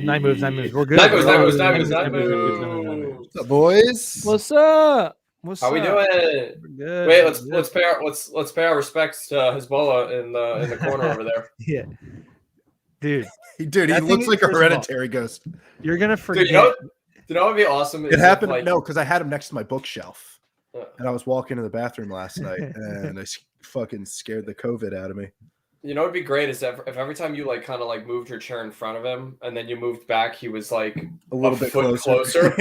Night moves. We're good. Night moves. What's up, boys? What's up? How we doing? We're good. Wait, let's pay our respects to Hezbollah in the corner over there. Yeah, dude, He looks like a hereditary ghost. You're gonna forget. Dude, you know what would be awesome? It happened. No, because I had him next to my bookshelf, and I was walking to the bathroom last night, and I fucking scared the COVID out of me. You know what would be great is if every time you kind of moved your chair in front of him and then you moved back, he was a little bit closer.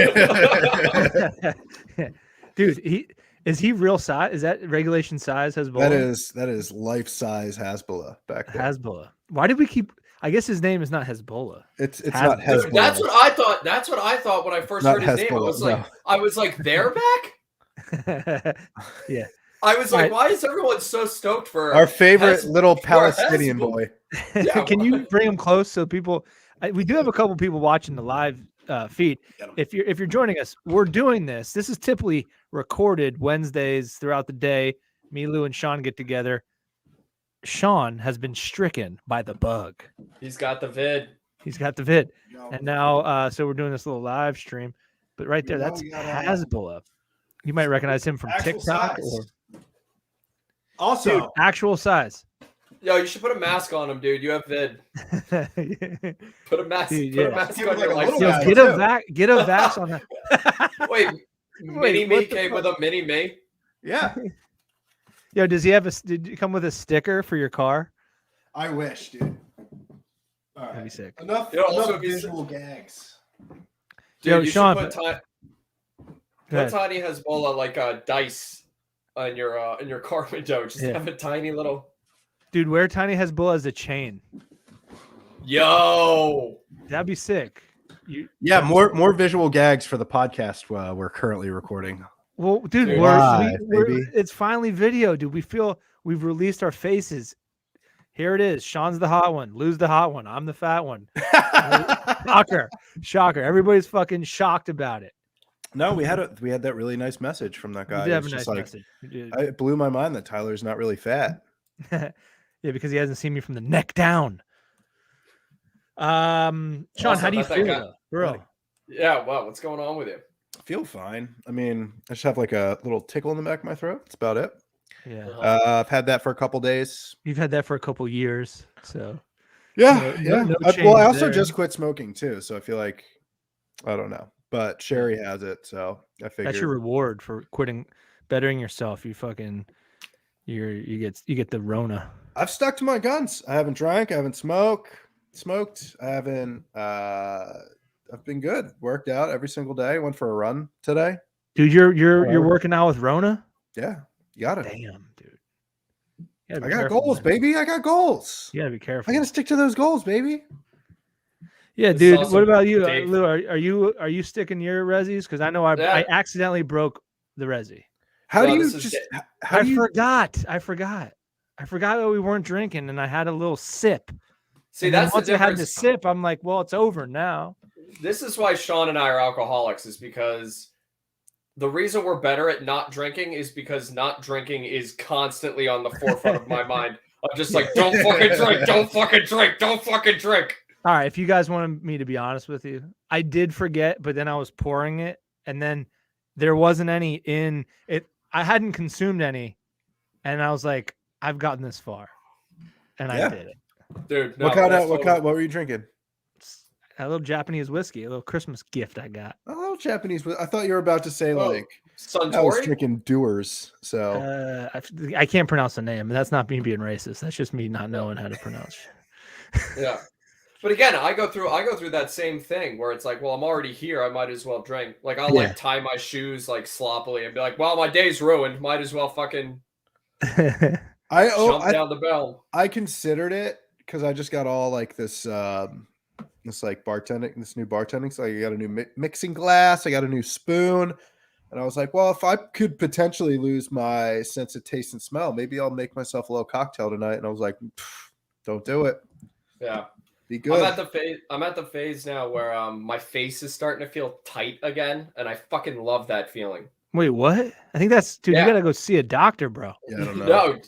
Dude, is he real size? Is that regulation size Hezbollah? That is life size Hezbollah back there. Hezbollah. Why did we keep? I guess his name is not Hezbollah. It's not Hezbollah. Dude, that's what I thought. That's what I thought when I first heard his name. I was like, they're back. Yeah. I was like, why is everyone so stoked for our favorite little Palestinian boy? Yeah, can you bring him close so people? We do have a couple people watching the live feed. If you're joining us, we're doing this. This is typically recorded Wednesdays throughout the day. Me, Lou, and Sean get together. Sean has been stricken by the bug. He's got the vid. And now, so we're doing this little live stream. But right there, that's Hezbollah. You might recognize him from TikTok or. Also, dude, actual size. Yo, you should put a mask on him, dude. You have vid. Put a mask. Dude, put a mask on your life. Yo, get a vax on that. Wait, mini me came with a mini me. Yeah. Yo, does he have did you come with a sticker for your car? I wish, dude. All right. That'd be sick. Enough visual gags. Dude, yo, you Sean, should put Tiny Hezbollah like a dice in your car window. Just have a tiny little. Dude, wear Tiny Hezbollah as a chain. Yo, that'd be sick. More visual gags for the podcast we're currently recording. Well, dude, it's finally video, dude. We feel we've released our faces. Here it is. Sean's the hot one. Lou's the hot one. I'm the fat one. Shocker. Everybody's fucking shocked about it. No, we had that really nice message from that guy. We did have a nice message. It blew my mind that Tyler's not really fat. Yeah, because he hasn't seen me from the neck down. Sean, how do you feel, bro? Yeah, wow. What's going on with you? I feel fine. I mean, I just have like a little tickle in the back of my throat. That's about it. Yeah. I've had that for a couple days. You've had that for a couple years, so yeah. Well, I also there. just quit smoking too, so I feel like I don't know, but Sherry has it, so I figured that's your reward for quitting, bettering yourself. You get the Rona. I've stuck to my guns. I haven't drank. I haven't smoked. I haven't. I've been good. Worked out every single day. Went for a run today. Dude, you're working out with Rona? Yeah, you got it. Damn, dude. I got goals, baby. I got goals. You gotta be careful. I gotta stick to those goals, baby. Yeah, dude. What about you, Lou? Are you sticking your resis? Because I know I accidentally broke the resi. I forgot that we weren't drinking, and I had a little sip. See, that's once the difference. I had the sip, I'm like, well, it's over now. This is why Sean and I are alcoholics, is because the reason we're better at not drinking is because not drinking is constantly on the forefront of my mind. I'm just like, don't fucking drink, don't fucking drink, don't fucking drink. All right, if you guys wanted me to be honest with you, I did forget, but then I was pouring it, and then there wasn't any in it. I hadn't consumed any, and I was like, I've gotten this far, and I did it. Dude, what were you drinking? A little Japanese whiskey, a little Christmas gift I got. A little Japanese. I thought you were about to say I Suntory? was drinking Doers. So I can't pronounce the name. That's not me being racist. That's just me not knowing how to pronounce. Yeah, but again, I go through that same thing where it's like, well, I'm already here. I might as well drink. Like I'll like tie my shoes like sloppily and be like, well, my day's ruined. Might as well fucking jump down the bell. I considered it because I just got all like this like bartending, this new bartending. So I got a new mixing glass. I got a new spoon. And I was like, well, if I could potentially lose my sense of taste and smell, maybe I'll make myself a little cocktail tonight. And I was like, don't do it. Yeah. Be good. I'm at the phase now where my face is starting to feel tight again. And I fucking love that feeling. Wait, what? I think that's, dude, you got to go see a doctor, bro. Yeah, I don't know. No. Dude,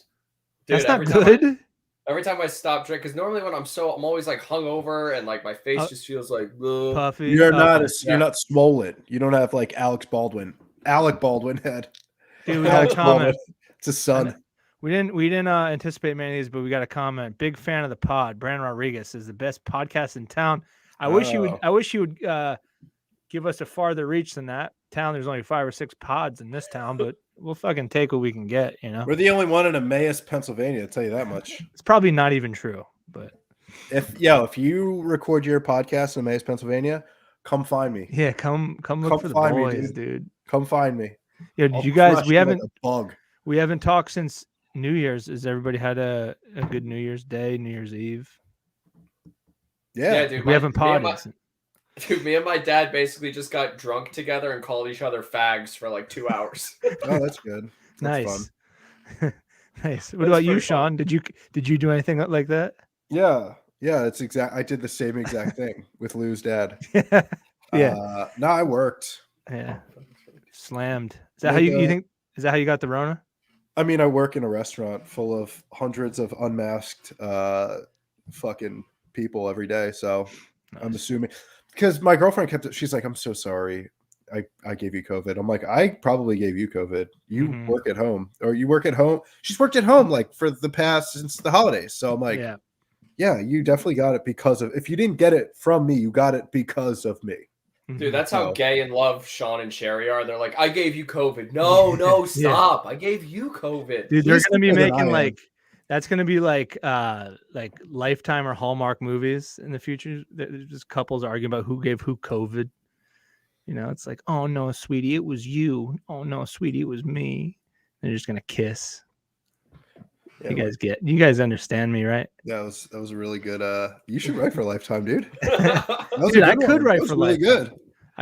that's not good. Every time I stop drinking, because normally when I'm always like hungover and like my face just feels like ugh. Puffy. You're not Okay. you're not swollen. You don't have like Alec Baldwin head. Dude, we got a Alex Baldwin. comment. It's his son. We didn't anticipate many of these, but we got a comment. Big fan of the pod. Brandon Rodriguez is the best podcast in town. I wish you would give us a farther reach than that. Town, there's only 5 or 6 pods in this town, but we'll fucking take what we can get, you know. We're the only one in Emmaus, Pennsylvania, I'll tell you that much. It's probably not even true, but if you record your podcast in Emmaus, Pennsylvania, come find me. Yeah, come look for the boys, me, dude. Come find me. Yeah, did you guys? We haven't like a bug. We haven't talked since New Year's. Has everybody had a good New Year's Day, New Year's Eve? Yeah, dude. We haven't potted. Dude, me and my dad basically just got drunk together and called each other fags for like 2 hours. Oh, that's good. That's nice. Fun. Nice. What about you, Sean? Did you do anything like that? Yeah. That's exact. I did the same exact thing with Lou's dad. Yeah. No, I worked. Yeah. Slammed. Is that how you think? Is that how you got the Rona? I mean, I work in a restaurant full of hundreds of unmasked fucking people every day. So nice. I'm assuming, because my girlfriend she's like, I'm so sorry. I gave you COVID. I'm like, I probably gave you COVID. You work at home, or you work at home. She's worked at home like for the past since the holidays. So I'm like, yeah, you definitely got it because of, if you didn't get it from me, you got it because of me. Dude, that's how gay in love Sean and Sherry are. They're like, I gave you COVID. No, stop. I gave you COVID. Dude, they're gonna be making that's gonna be like Lifetime or Hallmark movies in the future. There's just couples arguing about who gave who COVID. You know, it's like, oh no, sweetie, it was you. Oh no, sweetie, it was me. They're just gonna kiss. Yeah, you guys understand me, right? Yeah, that was a really good. You should write for Lifetime, dude. Dude, I could write for really Lifetime.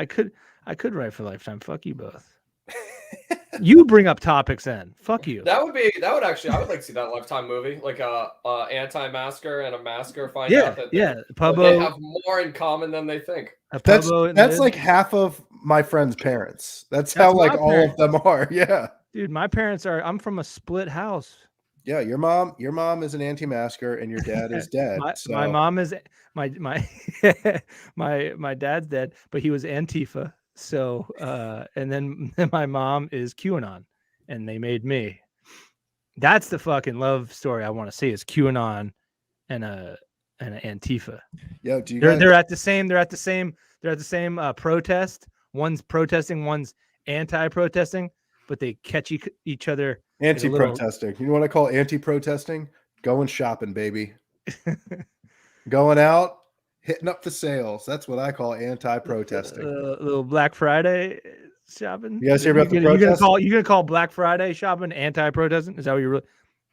Good. I could write for Lifetime. Fuck you both. You bring up topics then. Fuck you. I would like to see that Lifetime movie, like a anti-masker and a masker find out that they have more in common than they think. That's like half of my friend's parents. That's how like all of them are. Yeah. Dude, my parents are. I'm from a split house. Yeah, your mom is an anti-masker and your dad is dead. My mom is my dad's dead, but he was Antifa. So and then my mom is QAnon, and they made me. That's the fucking love story I want to see, is QAnon and an Antifa. Yeah, they're at the same protest. One's protesting, one's anti-protesting, but they catch each other. Anti-protesting. You know what I call anti-protesting? Going shopping, baby. Going out, hitting up the sales. That's what I call anti-protesting. Little Black Friday shopping. You guys hear about the protest? You gonna call Black Friday shopping anti-protesting? Is that what you're really?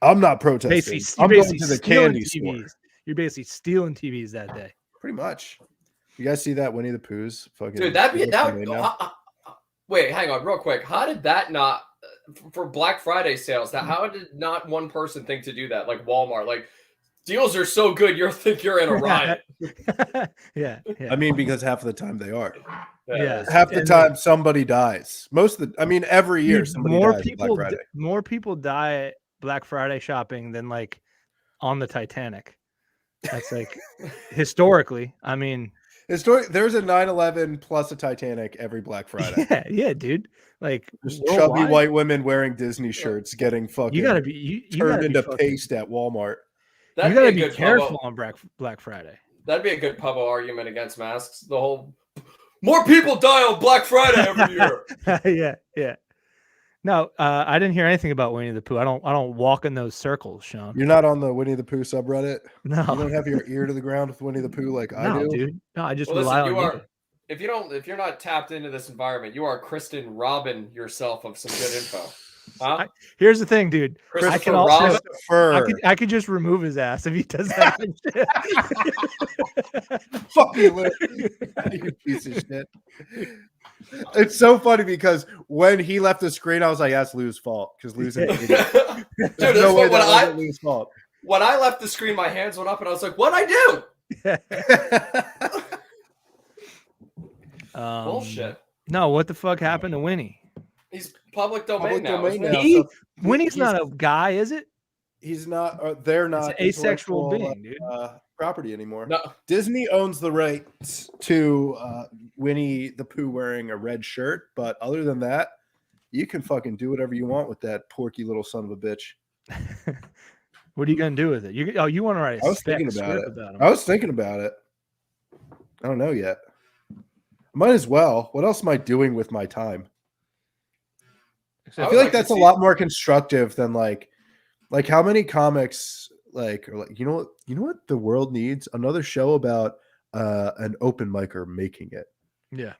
I'm not protesting. I'm going to the candy store. You're basically stealing TVs that day. Pretty much. You guys see that Winnie the Pooh's fucking? Dude, wait, hang on, real quick. How did that not? For Black Friday sales, how did not one person think to do that? Like Walmart, like deals are so good, you think you're in a riot. yeah. I mean, because half of the time they are. Yeah. Half the time somebody dies. Every year somebody dies Black Friday. More people die Black Friday shopping than like on the Titanic. That's like historically. I mean, there's a 9/11 plus a Titanic every Black Friday. Yeah, dude. Like just chubby white women wearing Disney shirts getting fucking turned into paste at Walmart. You gotta be careful on Black Friday. That'd be a good Pubbo argument against masks. The whole more people die on Black Friday every year. Yeah. No, I didn't hear anything about Winnie the Pooh. I don't walk in those circles, Sean. You're not on the Winnie the Pooh subreddit? No. You don't have your ear to the ground with Winnie the Pooh like I do? Dude. No, I just rely on you. If you're not tapped into this environment, you are Kristen Robin yourself of some good info. Huh? Here's the thing, dude. I could just remove his ass if he does that. Fuck you, you piece of shit. It's so funny because when he left the screen, I was like, that's Lou's fault because Lou's an idiot. Dude, no way that wasn't Lou's fault. When I left the screen, my hands went up and I was like, what'd I do? Bullshit. No, what the fuck happened to Winnie? He's public domain now. Winnie's not a guy, is it? he's not. They're It's an not asexual intellectual, being, dude. property anymore. No, Disney owns the rights to Winnie the Pooh wearing a red shirt, but other than that, you can fucking do whatever you want with that porky little son of a bitch. What are you gonna do with it? You want to write I a was thinking about it. him? I was thinking about it. I don't know yet. Might as well. What else am I doing with my time? I feel like that's a lot more constructive than like how many comics are like, you know what the world needs? Another show about an open micer making it. Yeah.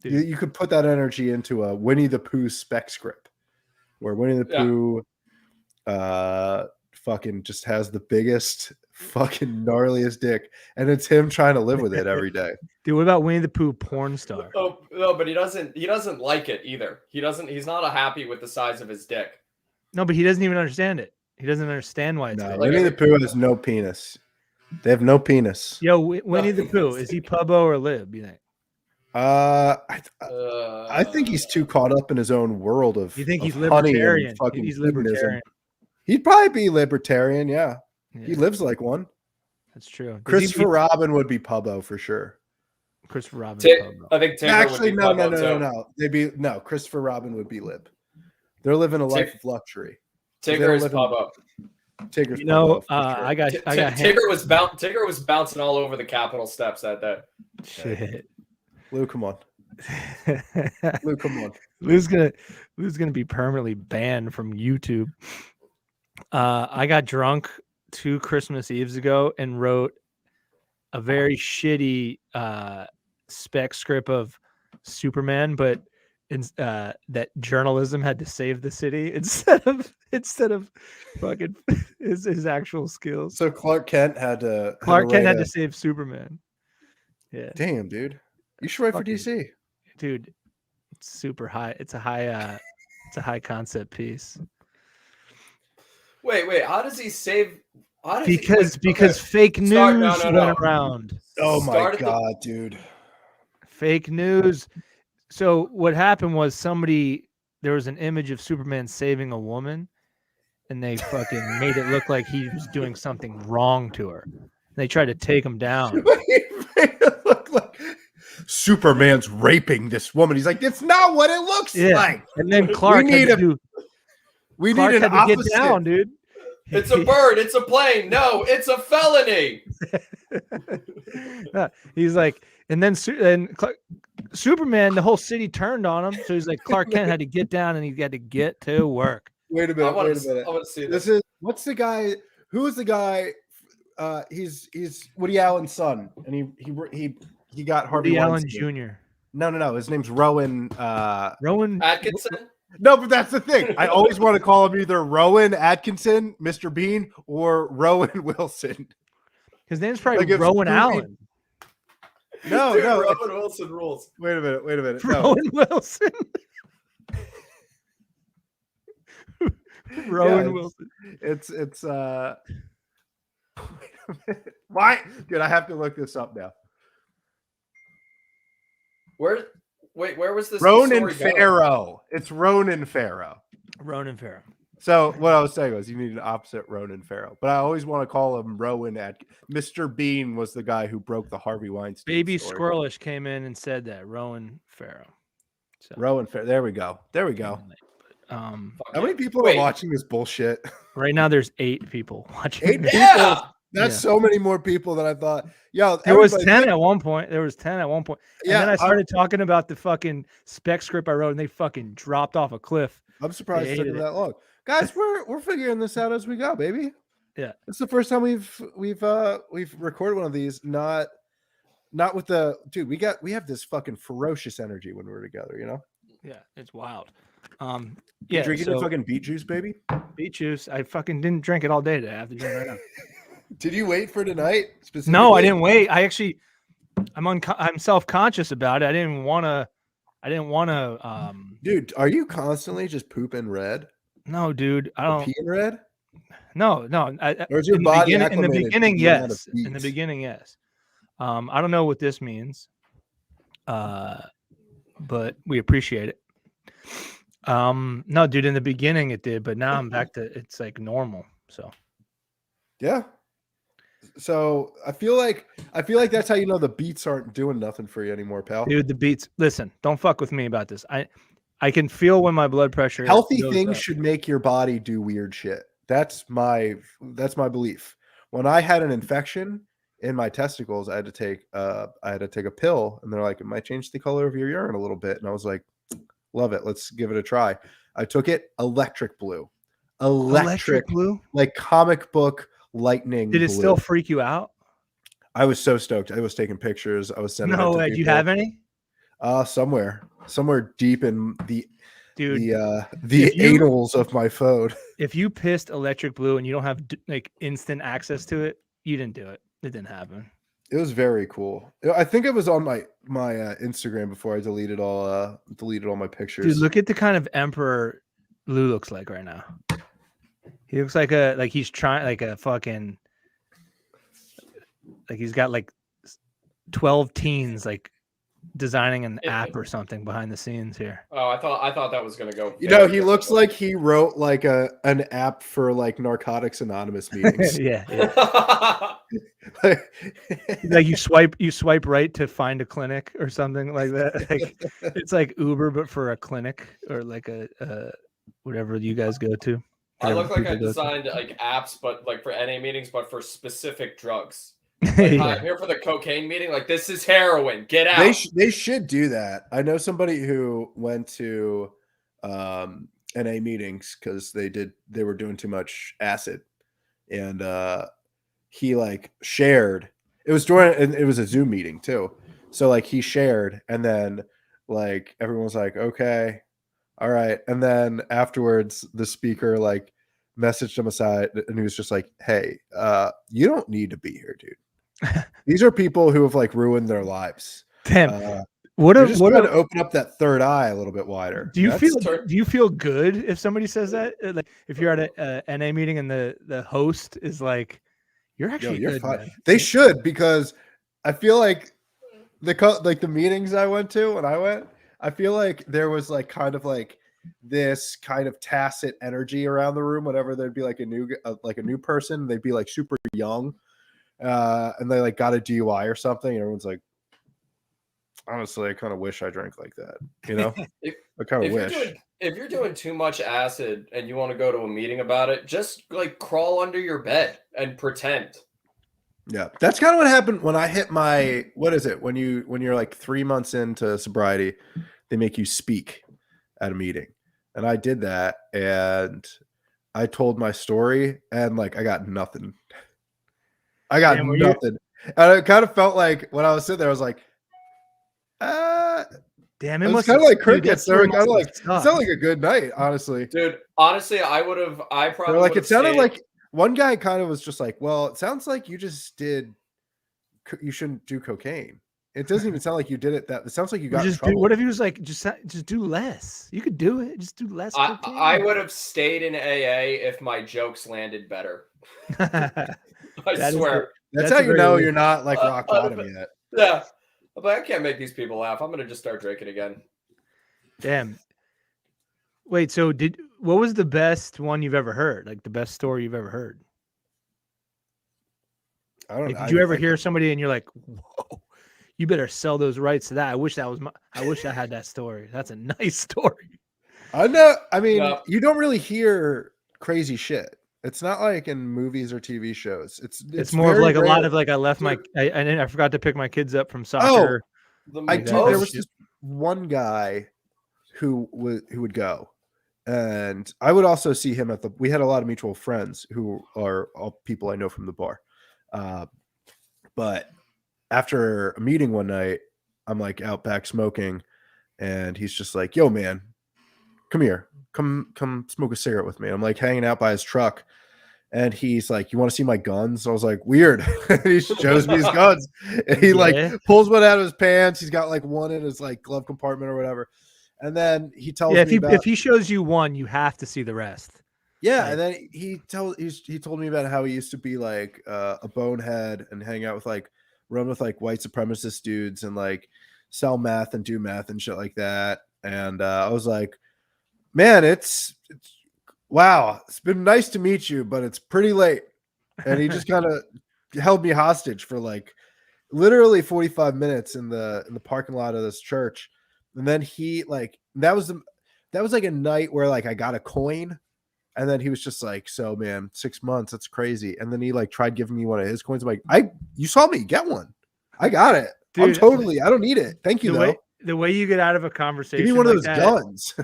You could put that energy into a Winnie the Pooh spec script where Winnie the Pooh fucking just has the biggest fucking gnarliest dick, and it's him trying to live with it every day. Dude, what about Winnie the Pooh porn star? Oh no, but he doesn't like it either. He's not happy with the size of his dick. No, but he doesn't even understand it. He doesn't understand why it's big. Winnie the Pooh has no penis. They have no penis. Yo, Winnie the Pooh, is he pubbo or lib, you think? I think he's too caught up in his own world of. You think he's libertarian? He's libertarian. He'd probably be libertarian. Yeah. He lives like one. That's true. Christopher Robin would be pubbo for sure. Christopher Robin. I think Tigger actually would be no. They'd be Christopher Robin would be lib. They're living a life of luxury. Tigger is pubbo. Tigger's pubbo, I got Tigger was bouncing all over the Capitol steps that day. Shit. Lou, come on. Lou, come on. Lou's gonna be permanently banned from YouTube. I got drunk 2 Christmas Eves ago and wrote a very shitty spec script of Superman, but that journalism had to save the city instead of fucking his actual skills. So Clark Kent had to save Superman. Yeah. Damn, dude. You should write for DC. Dude, it's super high. It's a high concept piece. Wait, how does he save? Because fake news went around. Oh my god, dude. Fake news. So what happened was there was an image of Superman saving a woman, and they fucking made it look like he was doing something wrong to her. And they tried to take him down. It looked like Superman's raping this woman. He's like, it's not what it looks like. And then Clark we need an opposite. Get down, dude. It's a bird. It's a plane. No, it's a felony. He's like, and then Superman, the whole city turned on him. So he's like, Clark Kent had to get down and he had to get to work. Wait a minute. I want to see this. What's the guy? Who is the guy? He's Woody Allen's son, and he got Harvey Woody Allen Weinstein. Jr. No. His name's Rowan. Rowan Atkinson. No, but that's the thing. I always want to call him either Rowan Atkinson, Mr. Bean, or Rowan Wilson. His name's probably Rowan Allen. No. Rowan Wilson rules. Wait a minute. Rowan Wilson. Rowan Wilson. It's why? Dude, I have to look this up now. Where was this? Ronan Farrow. It's Ronan Farrow. Ronan Farrow. So what I was saying was you need an opposite Ronan Farrow. But I always want to call him Rowan Mr. Bean was the guy who broke the Harvey Weinstein Baby story. Squirrelish came in and said that. Rowan Farrow. So. Rowan Farrow. There we go. How many people are watching this bullshit? Right now there's 8 people watching. 8 people? That's so many more people than I thought. Yo, there was 10 at one point. And then I started talking about the fucking spec script I wrote, and they fucking dropped off a cliff. I'm surprised it took that long. Guys, we're figuring this out as we go, baby. Yeah. It's the first time we've recorded one of these, not with the dude. We have this fucking ferocious energy when we're together, you know? Yeah, it's wild. You drinking your fucking beet juice, baby? Beet juice. I fucking didn't drink it all day today. I have to drink it right now. Did you wait for tonight? No, I didn't wait. I'm self-conscious about it. I didn't want to. Dude, are you constantly just pooping red? No, dude. I don't. Peeing red? No. Or is your body in the beginning, yes. In the beginning, yes. I don't know what this means. But we appreciate it. No, dude, in the beginning it did, but now I'm back to it's like normal. So Yeah. So I feel like that's how you know the beats aren't doing nothing for you anymore, pal. dude, the beats. Listen, don't fuck with me about this. I can feel when my blood pressure. Healthy goes things up. should make your body do weird shit. That's my belief. When I had an infection in my testicles, I had to take a pill, and they're like, it might change the color of your urine a little bit. And I was like, love it. Let's give it a try. I took it electric blue. Electric blue? Like comic book lightning Did it blue. still freak you out? I was so stoked. I was taking pictures. I was sending No it to way. people. Do you have any? Somewhere deep in the you- anals of my phone. If you pissed electric blue and you don't have like instant access to it, you didn't do it. It didn't happen. It was very cool. I think it was on my Instagram before I deleted all my pictures. Dude, look at the kind of emperor Lou looks like right now. He looks like he's trying like a fucking like he's got like 12 teens like designing an app or something behind the scenes here. Oh, I thought that was gonna go. He looks like he wrote like an app for like Narcotics Anonymous meetings. yeah. Like you swipe right to find a clinic or something like that. Like it's like Uber but for a clinic or like a whatever you guys go to. I look like I designed like apps, but like for NA meetings, but for specific drugs. Like, I'm here for the cocaine meeting. Like, this is heroin. Get out. They should do that. I know somebody who went to NA meetings because they were doing too much acid, and he like shared. It was a Zoom meeting too, so like he shared, and then like everyone was like, okay, all right, and then afterwards the speaker like messaged him aside, and he was just like, hey, you don't need to be here, dude. These are people who have like ruined their lives. Damn. What to open up that third eye a little bit wider. Do you feel good if somebody says that? Like if you're at a NA meeting and the host is like, you're actually good, fine. man. They should, because I feel like the meetings I went to when I went, I feel like there was like kind of like this kind of tacit energy around the room whenever there'd be like a new person, they'd be like super young. And they like got a DUI or something, and everyone's like, honestly, I kind of wish I drank like that, you know. I kind of wish. If you're doing too much acid and you want to go to a meeting about it, just like crawl under your bed and pretend. Yeah, that's kind of what happened when I hit my, what is it, when you're like 3 months into sobriety, they make you speak at a meeting, and I did that, and I told my story, and like I got nothing. Nothing. And it kind of felt like when I was sitting there, I was like, damn, it was kind of like crickets. They were kind of like, it sounded like a good night, honestly. Dude, honestly, I probably like, it sounded like one guy kind of was just like, well, it sounds like you shouldn't do cocaine. It doesn't even sound like you did it. It sounds like you got in trouble. What if he was like, just do less? You could do it. Just do less. I would have stayed in AA if my jokes landed better. I swear. That's how you know you're not like rock bottom yet. Yeah. But I can't make these people laugh. I'm going to just start drinking again. Damn. Wait, so what was the best one you've ever heard? Like the best story you've ever heard? I don't know. Did you ever hear somebody and you're like, whoa, you better sell those rights to that. I wish I had that story. That's a nice story. I know. I mean, you don't really hear crazy shit. It's not like in movies or TV shows. It's more of like rare. A lot of like I left I forgot to pick my kids up from soccer. There was just one guy who would go, and I would also see him we had a lot of mutual friends who are all people I know from the bar. But after a meeting one night, I'm like out back smoking, and he's just like, yo man, come here. Come smoke a cigarette with me. I'm like hanging out by his truck, and he's like, you want to see my guns? I was like, weird. He shows me his guns, and he like pulls one out of his pants. He's got like one in his like glove compartment or whatever. And then he tells me if he shows you one, you have to see the rest. Yeah. Like, and then he told me about how he used to be like a bonehead and hang out with run with like white supremacist dudes and like sell meth and do meth and shit like that. And I was like, man, it's wow. It's been nice to meet you, but it's pretty late. And he just kind of held me hostage for like literally 45 minutes in the parking lot of this church. And then he like that was like a night where like I got a coin. And then he was just like, so man, 6 months, that's crazy. And then he like tried giving me one of his coins. I'm like, you saw me get one. I got it. Dude, I don't need it. Thank you though. The way you get out of a conversation. Give me one of those guns.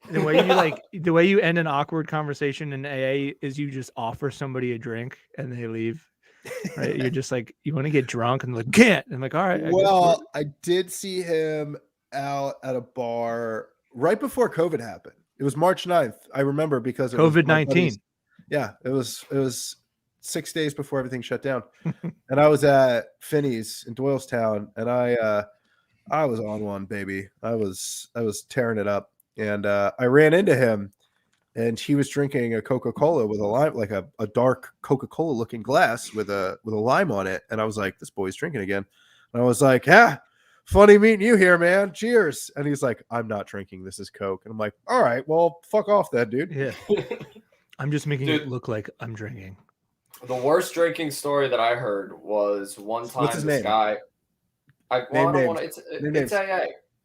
The way you end an awkward conversation in AA is you just offer somebody a drink and they leave. Right? You're just like, you want to get drunk and like, can't. And I'm like, all right. Well, I did see him out at a bar right before COVID happened. It was March 9th. I remember because COVID-19. Yeah, it was 6 days before everything shut down. And I was at Finney's in Doylestown, and I was on one, baby. I was tearing it up. And I ran into him, and he was drinking a Coca-Cola with a lime, like a dark Coca-Cola looking glass with a lime on it. And I was like, this boy's drinking again. And I was like, yeah, funny meeting you here, man. Cheers. And he's like, I'm not drinking. This is Coke. And I'm like, all right, well, fuck off then, dude. Yeah. I'm just making it look like I'm drinking. The worst drinking story that I heard was one time this guy. It's AA.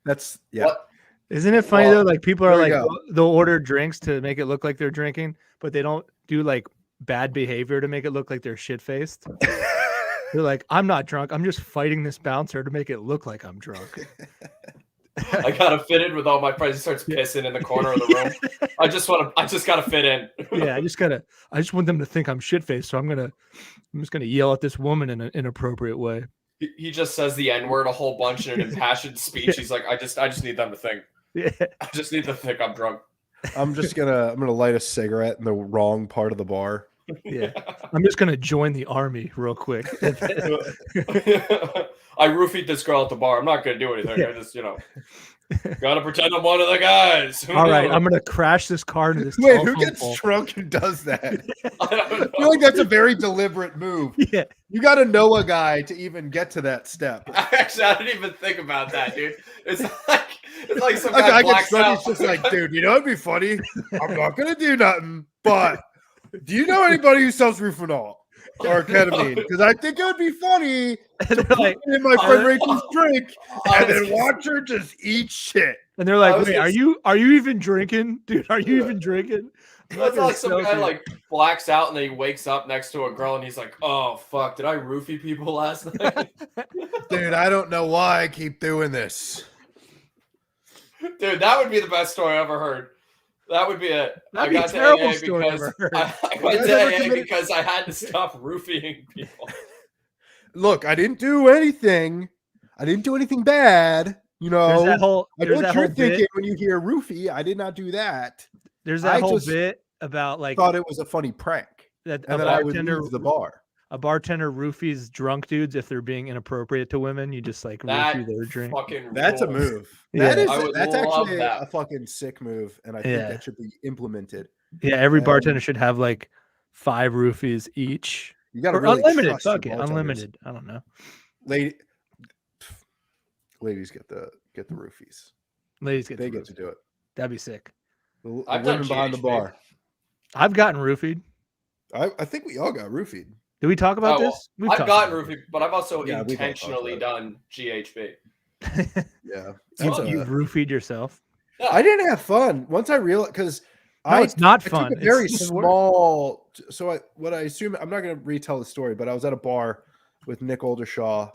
That's yeah. What? Isn't it funny though? Like people are like they'll order drinks to make it look like they're drinking, but they don't do like bad behavior to make it look like they're shit faced. They're like, I'm not drunk. I'm just fighting this bouncer to make it look like I'm drunk. I gotta fit in with all my friends. He starts pissing in the corner of the room. I just gotta fit in. Yeah, I just want them to think I'm shit faced. So I'm just gonna yell at this woman in an inappropriate way. He just says the N-word a whole bunch in an impassioned speech. He's like, I just need them to think. Yeah. I just need to think I'm drunk. I'm gonna light a cigarette in the wrong part of the bar. Yeah. I'm just gonna join the army real quick. I roofied this girl at the bar. I'm not gonna do anything. I just, gotta pretend I'm one of the guys. All right, I'm gonna crash this car into this. Wait, who gets drunk and does that? I feel like that's a very deliberate move. Yeah, you got to know a guy to even get to that step. I didn't even think about that, dude. It's like some guy blacks out. He's just like, dude, it'd be funny. I'm not gonna do nothing, but do you know anybody who sells Rufinol or ketamine? Because I think it would be funny to put in my friend Rachel's drink and then watch her just eat shit. And they're like, wait, are you even drinking? Dude, are you even drinking? That's like some guy like blacks out and then he wakes up next to a girl and he's like, oh fuck, did I roofie people last night? Dude, I don't know why I keep doing this. Dude, that would be the best story I ever heard. That would be it. I got to AA because I went to AA because I had to stop roofing people. Look, I didn't do anything. I didn't do anything bad. I know what you're thinking when you hear roofie. I did not do that. There's that whole bit about like thought it was a funny prank. And then I would leave the bar. A bartender roofies drunk dudes if they're being inappropriate to women. You just like roofie their drink. That's a move. That's actually a fucking sick move, and I think that should be implemented. Yeah, every bartender should have like 5 roofies each. You got to really unlimited. Fuck it, unlimited. I don't know. Ladies get the roofies. Ladies get to do it. That'd be sick. The women behind the bar. I've gotten roofied. I think we all got roofied. Did we talk about this? I've gotten roofied, but I've also intentionally done GHB. Yeah. You roofied yourself? Yeah. I didn't have fun. Once I realized, because it's not fun. Took a very small. So what I assume, I'm not going to retell the story, but I was at a bar with Nick Oldershaw.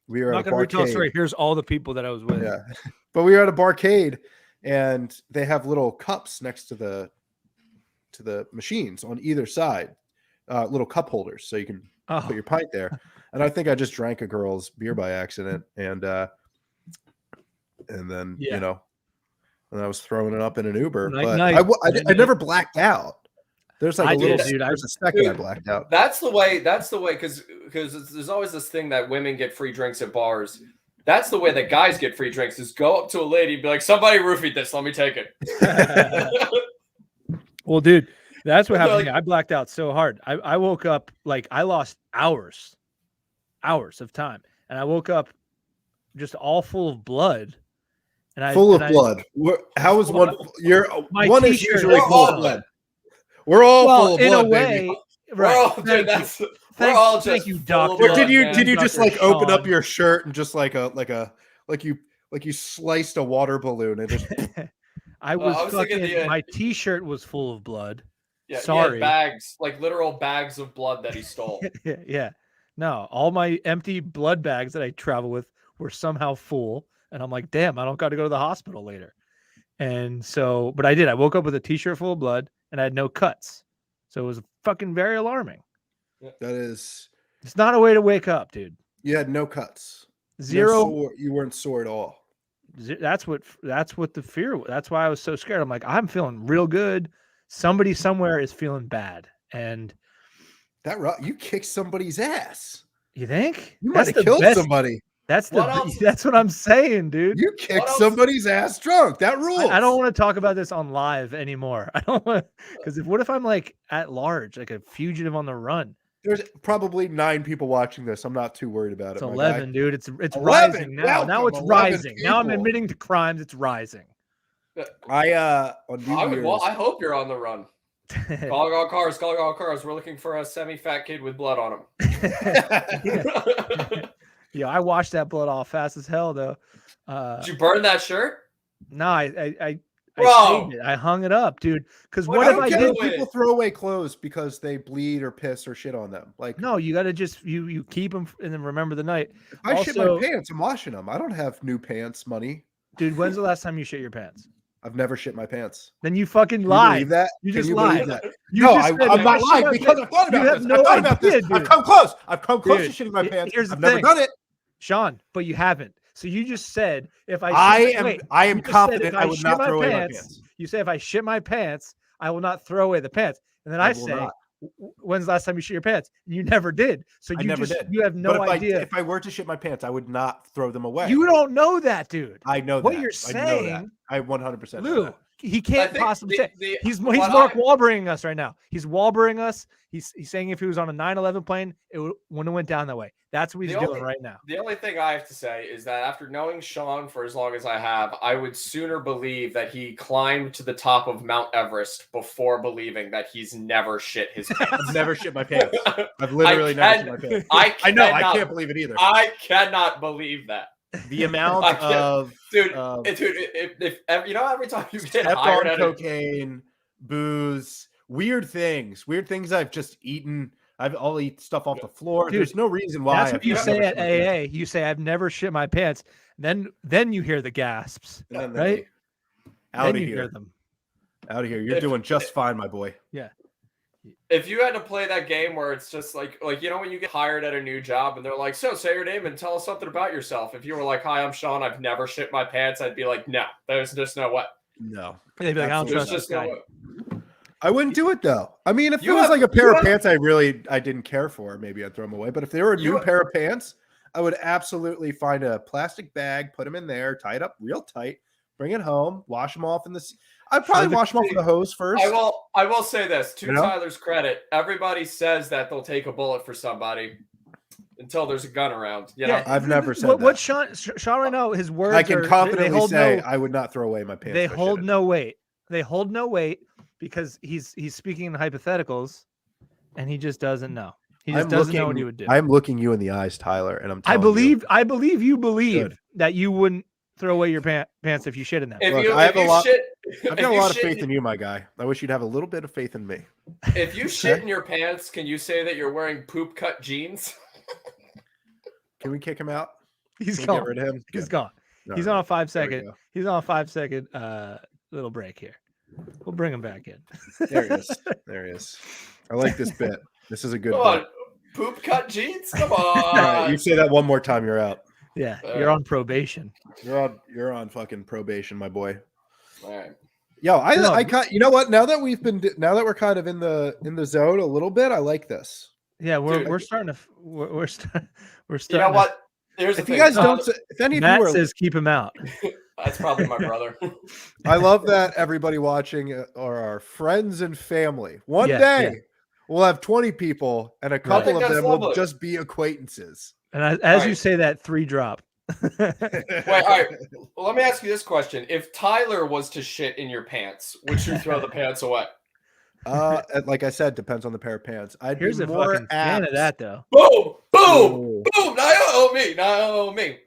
We were not going to retell the story. Here's all the people that I was with. Yeah. But we were at a barcade, and they have little cups next to the machines on either side. Little cup holders, so you can put your pint there. And I think I just drank a girl's beer by accident, and then and I was throwing it up in an Uber. But I never blacked out. There's like there's a second I blacked out. That's the way because there's always this thing that women get free drinks at bars. That's the way that guys get free drinks is go up to a lady and be like, somebody roofied this, let me take it. Well, dude. That's what happened to me. I blacked out so hard. I woke up like I lost hours of time. And I woke up just all full of blood. And full of blood. How is one? My one is t-shirt usually is full of blood. We're all full of in blood, a way, baby. right? We're all, dude, we're all just thank you, full doctor. of Or blood, did you man. just like open up your shirt and just like you sliced a water balloon and just I was thinking fucking. My t-shirt was full of blood. Yeah, Sorry. he had bags, like literal bags of blood that he stole. Yeah. No, all my empty blood bags that I travel with were somehow full. And I'm like, damn, I don't got to go to the hospital later. And so, but I did. I woke up with a t-shirt full of blood and I had no cuts. So it was fucking very alarming. that is. It's not a way to wake up, dude. You had no cuts. Zero. No sore, you weren't sore at all. That's what the fear. That's why I was so scared. I'm like, I'm feeling real good. Somebody somewhere is feeling bad. And That you kicked somebody's ass. you think You might have killed somebody. That's what I'm saying, dude. You kicked somebody's ass drunk. That rules. I don't want to talk about this on live anymore. I don't want because what if I'm like at large, like a fugitive on the run? There's probably 9 people watching this. I'm not too worried about It's it. 11, dude. It's 11. rising now. Welcome, Now it's 11 rising. Now I'm people. admitting to crimes. It's rising. On New Year's, I hope you're on the run. Calling all cars. We're looking for a semi-fat kid with blood on him. Yeah, I washed that blood off fast as hell, though. Did you burn that shirt? No, I Bro, saved it. I hung it up, dude. Because What what if don't I get did? away? people throw away clothes because they bleed or piss or shit on them. Like, No, you got to just you keep them and then remember the night. if I shit my Also- pants, I'm washing them. I don't have new pants money. Dude, when's the last time you shit your pants? I've never shit my pants. Then you fucking Can you lied. believe that? You Can just you lied. believe that? You No, just I'm said, not "If I shit lying my because pants." I've thought You about have this. no I've thought about idea, this. I've dude. come close. I've come close Dude, to shitting my pants. here's the I've never thing. done it. Sean, but you haven't. So you just said if I I am you just said confident if I would shit not my throw away my pants, pants. You say if I shit my pants, I will not throw away the pants. And then I will say, not. when's the last time you shit your pants? And you never did. So I you never just did. you have no But idea. if I were to shit my pants, I would not throw them away. You don't know that, dude. I know What that. you're I know that. saying, I 100% know Lou, that. he I can't think possibly say he's what Mark Wahlberging us right now. He's Wahlberging us. He's saying if he was on a 9/11 plane, it wouldn't have went down that way. That's what he's doing right now. The only thing I have to say is that after knowing Sean for as long as I have, I would sooner believe that he climbed to the top of Mount Everest before believing that he's never shit his pants. I've never shit my pants. I've literally never shit my pants. I know. I can't believe it either. I cannot believe that. The amount of Dude, if you know, every time you get stepped hired on at cocaine, booze, weird things I've just eaten. I'll eat stuff off the floor. Dude, there's no reason why. That's what you say at AA. You say I've never shit my pants. Then you hear the gasps, right? Out of you here. hear them. Out of here. You're doing just fine, my boy. Yeah. If you had to play that game where it's just like you know when you get hired at a new job and they're like, so say your name and tell us something about yourself. If you were like, hi, I'm Sean, I've never shit my pants, I'd be like, no, there's just no way. No. They'd be like, I don't There's trust this just no guy. way. I wouldn't do it though. I mean, if You it was have- like a pair you of have- pants I didn't care for, maybe I'd throw them away. But if they were a new pair of pants, I would absolutely find a plastic bag, put them in there, tie it up real tight, bring it home, wash them off in the. I'd probably wash them off in the hose first. I will say this to You know? Tyler's credit. Everybody says that they'll take a bullet for somebody until there's a gun around. You know? Yeah, I've never said what that. Sean right now, his words I can are, confidently they hold say no, I would not throw away my pants. they if I hold shitted. no weight. They hold no weight because he's speaking in hypotheticals and he just doesn't know. He just doesn't know what he would do. I'm looking you in the eyes, Tyler, and I'm. I telling believe you believe Good. that you wouldn't throw away your pants if you shit in them. If Look, you, I have if a you lot- shit, I've if got a you lot of shit- faith in you, my guy. I wish you'd have a little bit of faith in me. If you shit in your pants, can you say that you're wearing poop cut jeans? Can we kick him out? He's Can we gone. get rid of him? He's Good. gone. All He's right. on a 5 There we second. go. He's on a 5 second little break here. We'll bring him back in. There he is. There he is. I like this bit. This is a good Come on, bit. poop cut jeans? Come All right, on. you say that one more time, you're out. Yeah, you're on probation. You're on fucking probation, my boy. All right. Yo, No. I you know what? Now that we're kind of in the zone a little bit, I like this. Yeah, Dude. we're starting to we're starting. You know what? Here's the If thing. you guys don't, if any of Matt you are, says keep him out. That's probably my brother. I love that everybody watching are our friends and family. One Yeah, day yeah. we'll have 20 people, and a couple think of that's them will lovely. just be acquaintances. And as you Right. say that, 3 drop. Wait, all right. Well, let me ask you this question: if Tyler was to shit in your pants, would you throw the pants away? Like I said, depends on the pair of pants. I'd Here's be a more fucking fan of apt. that though. Boom, boom, Ooh. boom. Not me.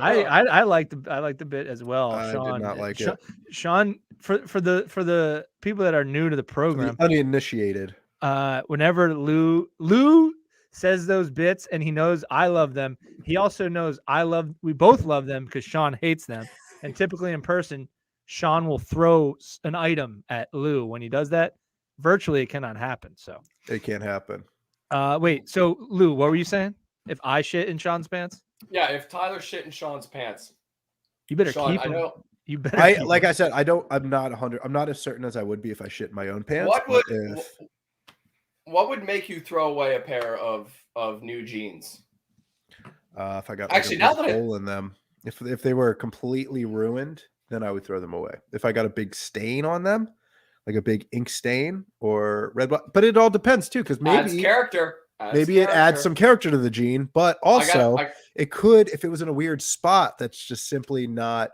I like the bit as well, I did Sean. not like it. Sean, for the people that are new to the For program, the uninitiated. whenever Lou says those bits and he knows I love them, he also knows we both love them because Sean hates them. And typically in person, Sean will throw an item at Lou. When he does that, virtually it cannot happen. So It can't happen. wait, so Lou, what were you saying? If I shit in Sean's pants? Yeah, if Tyler shit in Sean's pants, You better Sean, keep I him. know. You better keep Like him. I said, I'm not 100. I'm not as certain as I would be if I shit in my own pants. What would make you throw away a pair of new jeans? If I got Actually, like now a that hole in them, if they were completely ruined, then I would throw them away. If I got a big stain on them, like a big ink stain or red, but it all depends too, because adds maybe character. it adds some character to the jean, but also it could, if it was in a weird spot that's just simply not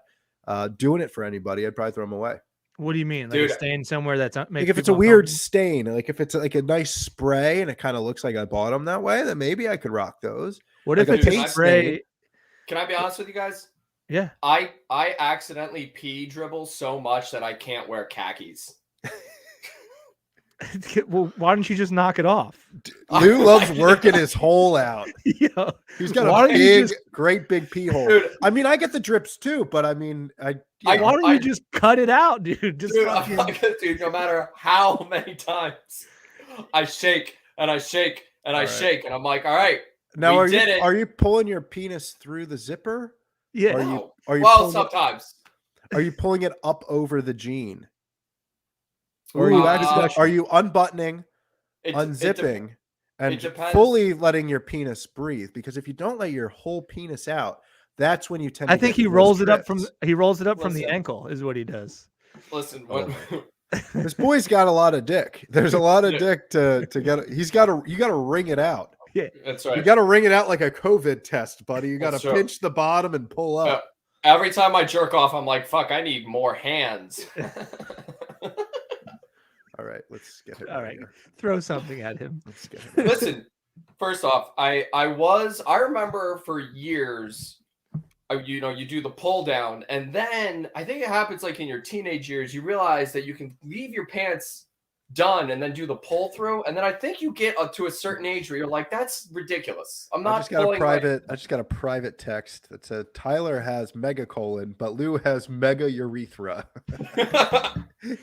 doing it for anybody, I'd probably throw them away. What do you mean? Like a stain somewhere that's like if it's a weird stain, like if it's like a nice spray and it kind of looks like I bought them that way, then maybe I could rock those. What like if it's a spray? Can I be honest with you guys? Yeah. I accidentally pee dribble so much that I can't wear khakis. Well, why don't you just knock it off? Lou loves working his hole out. Yeah. He's got a great big pee hole. Dude, I mean, I get the drips too, but I mean, why don't you just cut it out, dude? Dude, no matter how many times I shake and I shake and I shake, and I'm like, all right. Now, are you pulling your penis through the zipper? Yeah. Sometimes. Are you pulling it up over the jean? Or are you unbuttoning, unzipping, and fully letting your penis breathe? Because if you don't let your whole penis out, that's when you tend. I think he rolls it up from the ankle is what he does. Listen, this boy's got a lot of dick. There's a lot of dick to get. You got to wring it out. Yeah, that's right. You got to wring it out like a COVID test, buddy. You got to pinch the bottom and pull up. Every time I jerk off, I'm like, "Fuck, I need more hands." All right, let's get it. All right, throw something at him. Let's get it. Listen, first off, I remember for years, you do the pull down, and then I think it happens like in your teenage years, you realize that you can leave your pants done and then do the pull through, and then I think you get up to a certain age where you're like, that's ridiculous. I just got a private text that said Tyler has megacolon, but Lou has mega urethra.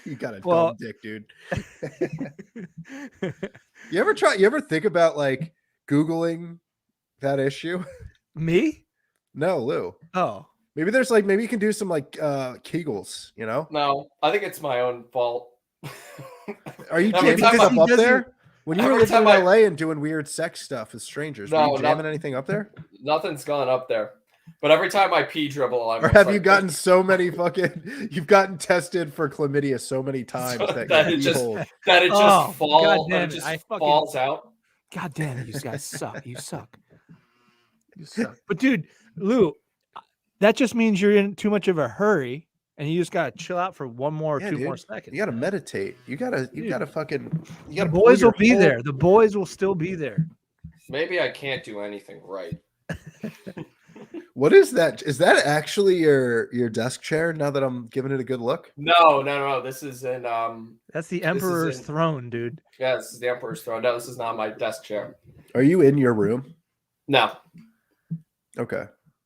You got a dumb dick, dude. You ever think about like Googling that issue? Me? No, Lou. Oh. Maybe you can do some like Kegels, you know? No, I think it's my own fault. Are you jamming stuff up there? When you were living in LA and doing weird sex stuff with strangers, were you jamming anything up there? Nothing's gone up there. But every time I pee dribble, or have you gotten so many you've gotten tested for chlamydia so many times that it just falls out. God damn it, you guys suck. You suck. You suck. But dude, Lou, that just means you're in too much of a hurry. And you just gotta chill out for 1 more or 2 more seconds. You gotta meditate. You gotta fucking. The boys will be there. The boys will still be there. Maybe I can't do anything right. What is that? Is that actually your desk chair? Now that I'm giving it a good look. No. This is in That's the Emperor's throne, dude. Yeah, this is the Emperor's throne. No, this is not my desk chair. Are you in your room? No. Okay.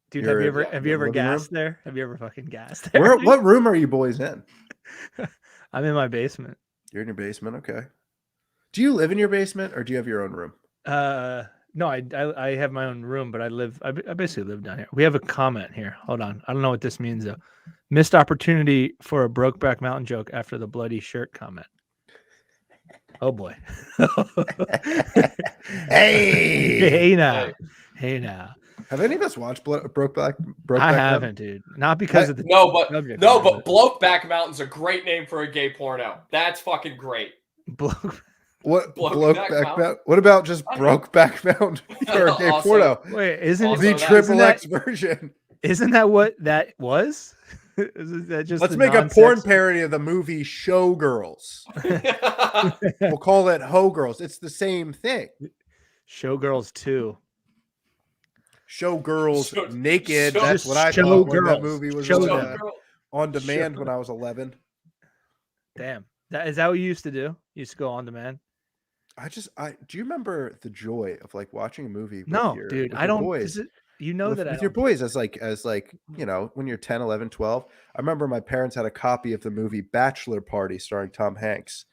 Dude, have you ever gassed there? Have you ever fucking gassed there? What room are you boys in? I'm in my basement. You're in your basement, okay. Do you live in your basement or do you have your own room? No, I have my own room, but I basically live down here. We have a comment here. Hold on. I don't know what this means though. Missed opportunity for a Brokeback Mountain joke after the bloody shirt comment. Oh boy. Hey now. Have any of us watched Brokeback? I haven't, dude. Not because of the but Brokeback Mountain's a great name for a gay porno. That's fucking great. What Brokeback Mountain? What about just Brokeback Mountain or gay Also- porno? Wait, isn't Also The that- triple isn't X version. Isn't that what that was? Isn't that just Let's the make a non-sex- porn parody of the movie Showgirls. We'll call it Ho Girls. It's the same thing. Showgirls 2. Showgirls naked. Show- That's what I Show thought when that girls. movie was Show on, them. on demand Show- when I was 11. Damn. Is that what you used to do? You used to go on demand? Do you remember the joy of like watching a movie? With No, your, dude. with I your don't. Boys, You know that I with your don't. boys as you know, when you're 10, 11, 12. I remember my parents had a copy of the movie Bachelor Party starring Tom Hanks.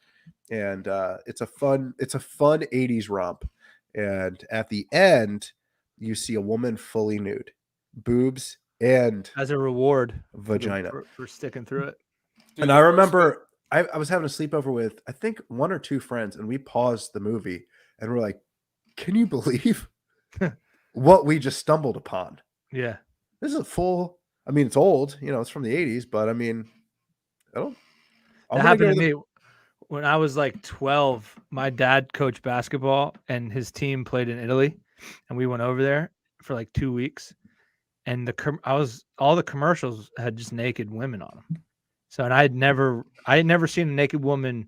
And it's a fun 80s romp. And at the end, you see a woman fully nude, boobs and As a reward vagina for sticking through it. Dude, and the I first remember I was having a sleepover with I think 1 or 2 friends, and we paused the movie and we're like, can you believe what we just stumbled upon? Yeah. This is I mean, it's old, you know, it's from the 80s, but I mean, That happened to me when I was like 12. My dad coached basketball and his team played in Italy, and we went over there for like 2 weeks. And all the commercials had just naked women on them. So, and I had never seen a naked woman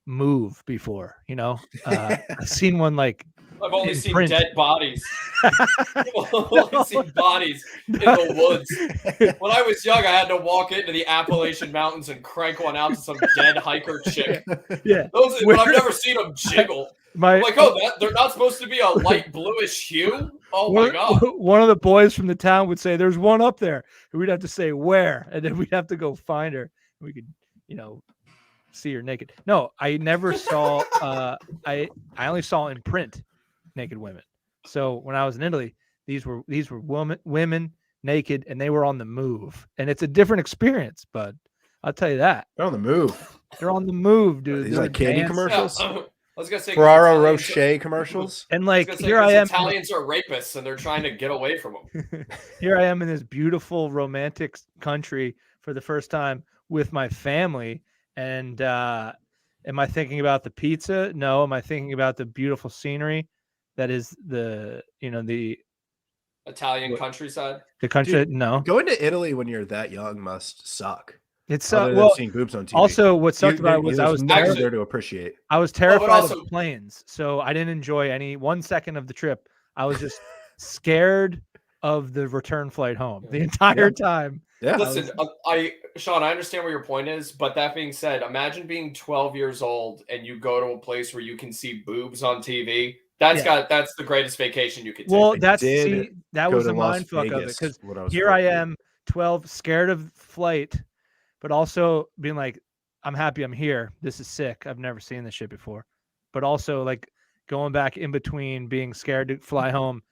move before. You know, I've seen one like I've only in seen print. dead bodies. I've only seen bodies in the woods. When I was young, I had to walk into the Appalachian Mountains and crank one out to some dead hiker chick. Yeah, But I've never seen them jiggle. I'm like, they're not supposed to be a light bluish hue? Oh my God. One of the boys from the town would say, "There's one up there." And we'd have to say where, and then we'd have to go find her. We could, see her naked. No, I never saw. I only saw in print naked women. So when I was in Italy, these were women naked, and they were on the move, and it's a different experience. But I'll tell you that they're on the move. they're on the move, dude. These They're like candy dancing. commercials. Yeah, I was gonna say Ferraro Rocher commercials. And I like was gonna say, here I 'cause am. Italians are rapists and they're trying to get away from them. Here I am in this beautiful romantic country for the first time with my family. And am I thinking about the pizza? No. Am I thinking about the beautiful scenery that is the Italian countryside. the country? Dude, no. Going to Italy when you're that young must suck. It's Other than well. seeing boobs on TV. Also, what sucked about it was I was never actually- there to appreciate. I was terrified also- of planes, so I didn't enjoy any 1 second of the trip. I was just scared of the return flight home the entire time. Yeah. Listen, Sean, I understand where your point is, but that being said, imagine being 12 years old and you go to a place where you can see boobs on TV. That's the greatest vacation you could take. Well, I that go was to a Las mind fuck of it Vegas because when I was here I 14. am, 12, scared of flight, but also being like, I'm happy I'm here. This is sick. I've never seen this shit before. But also like going back in between being scared to fly home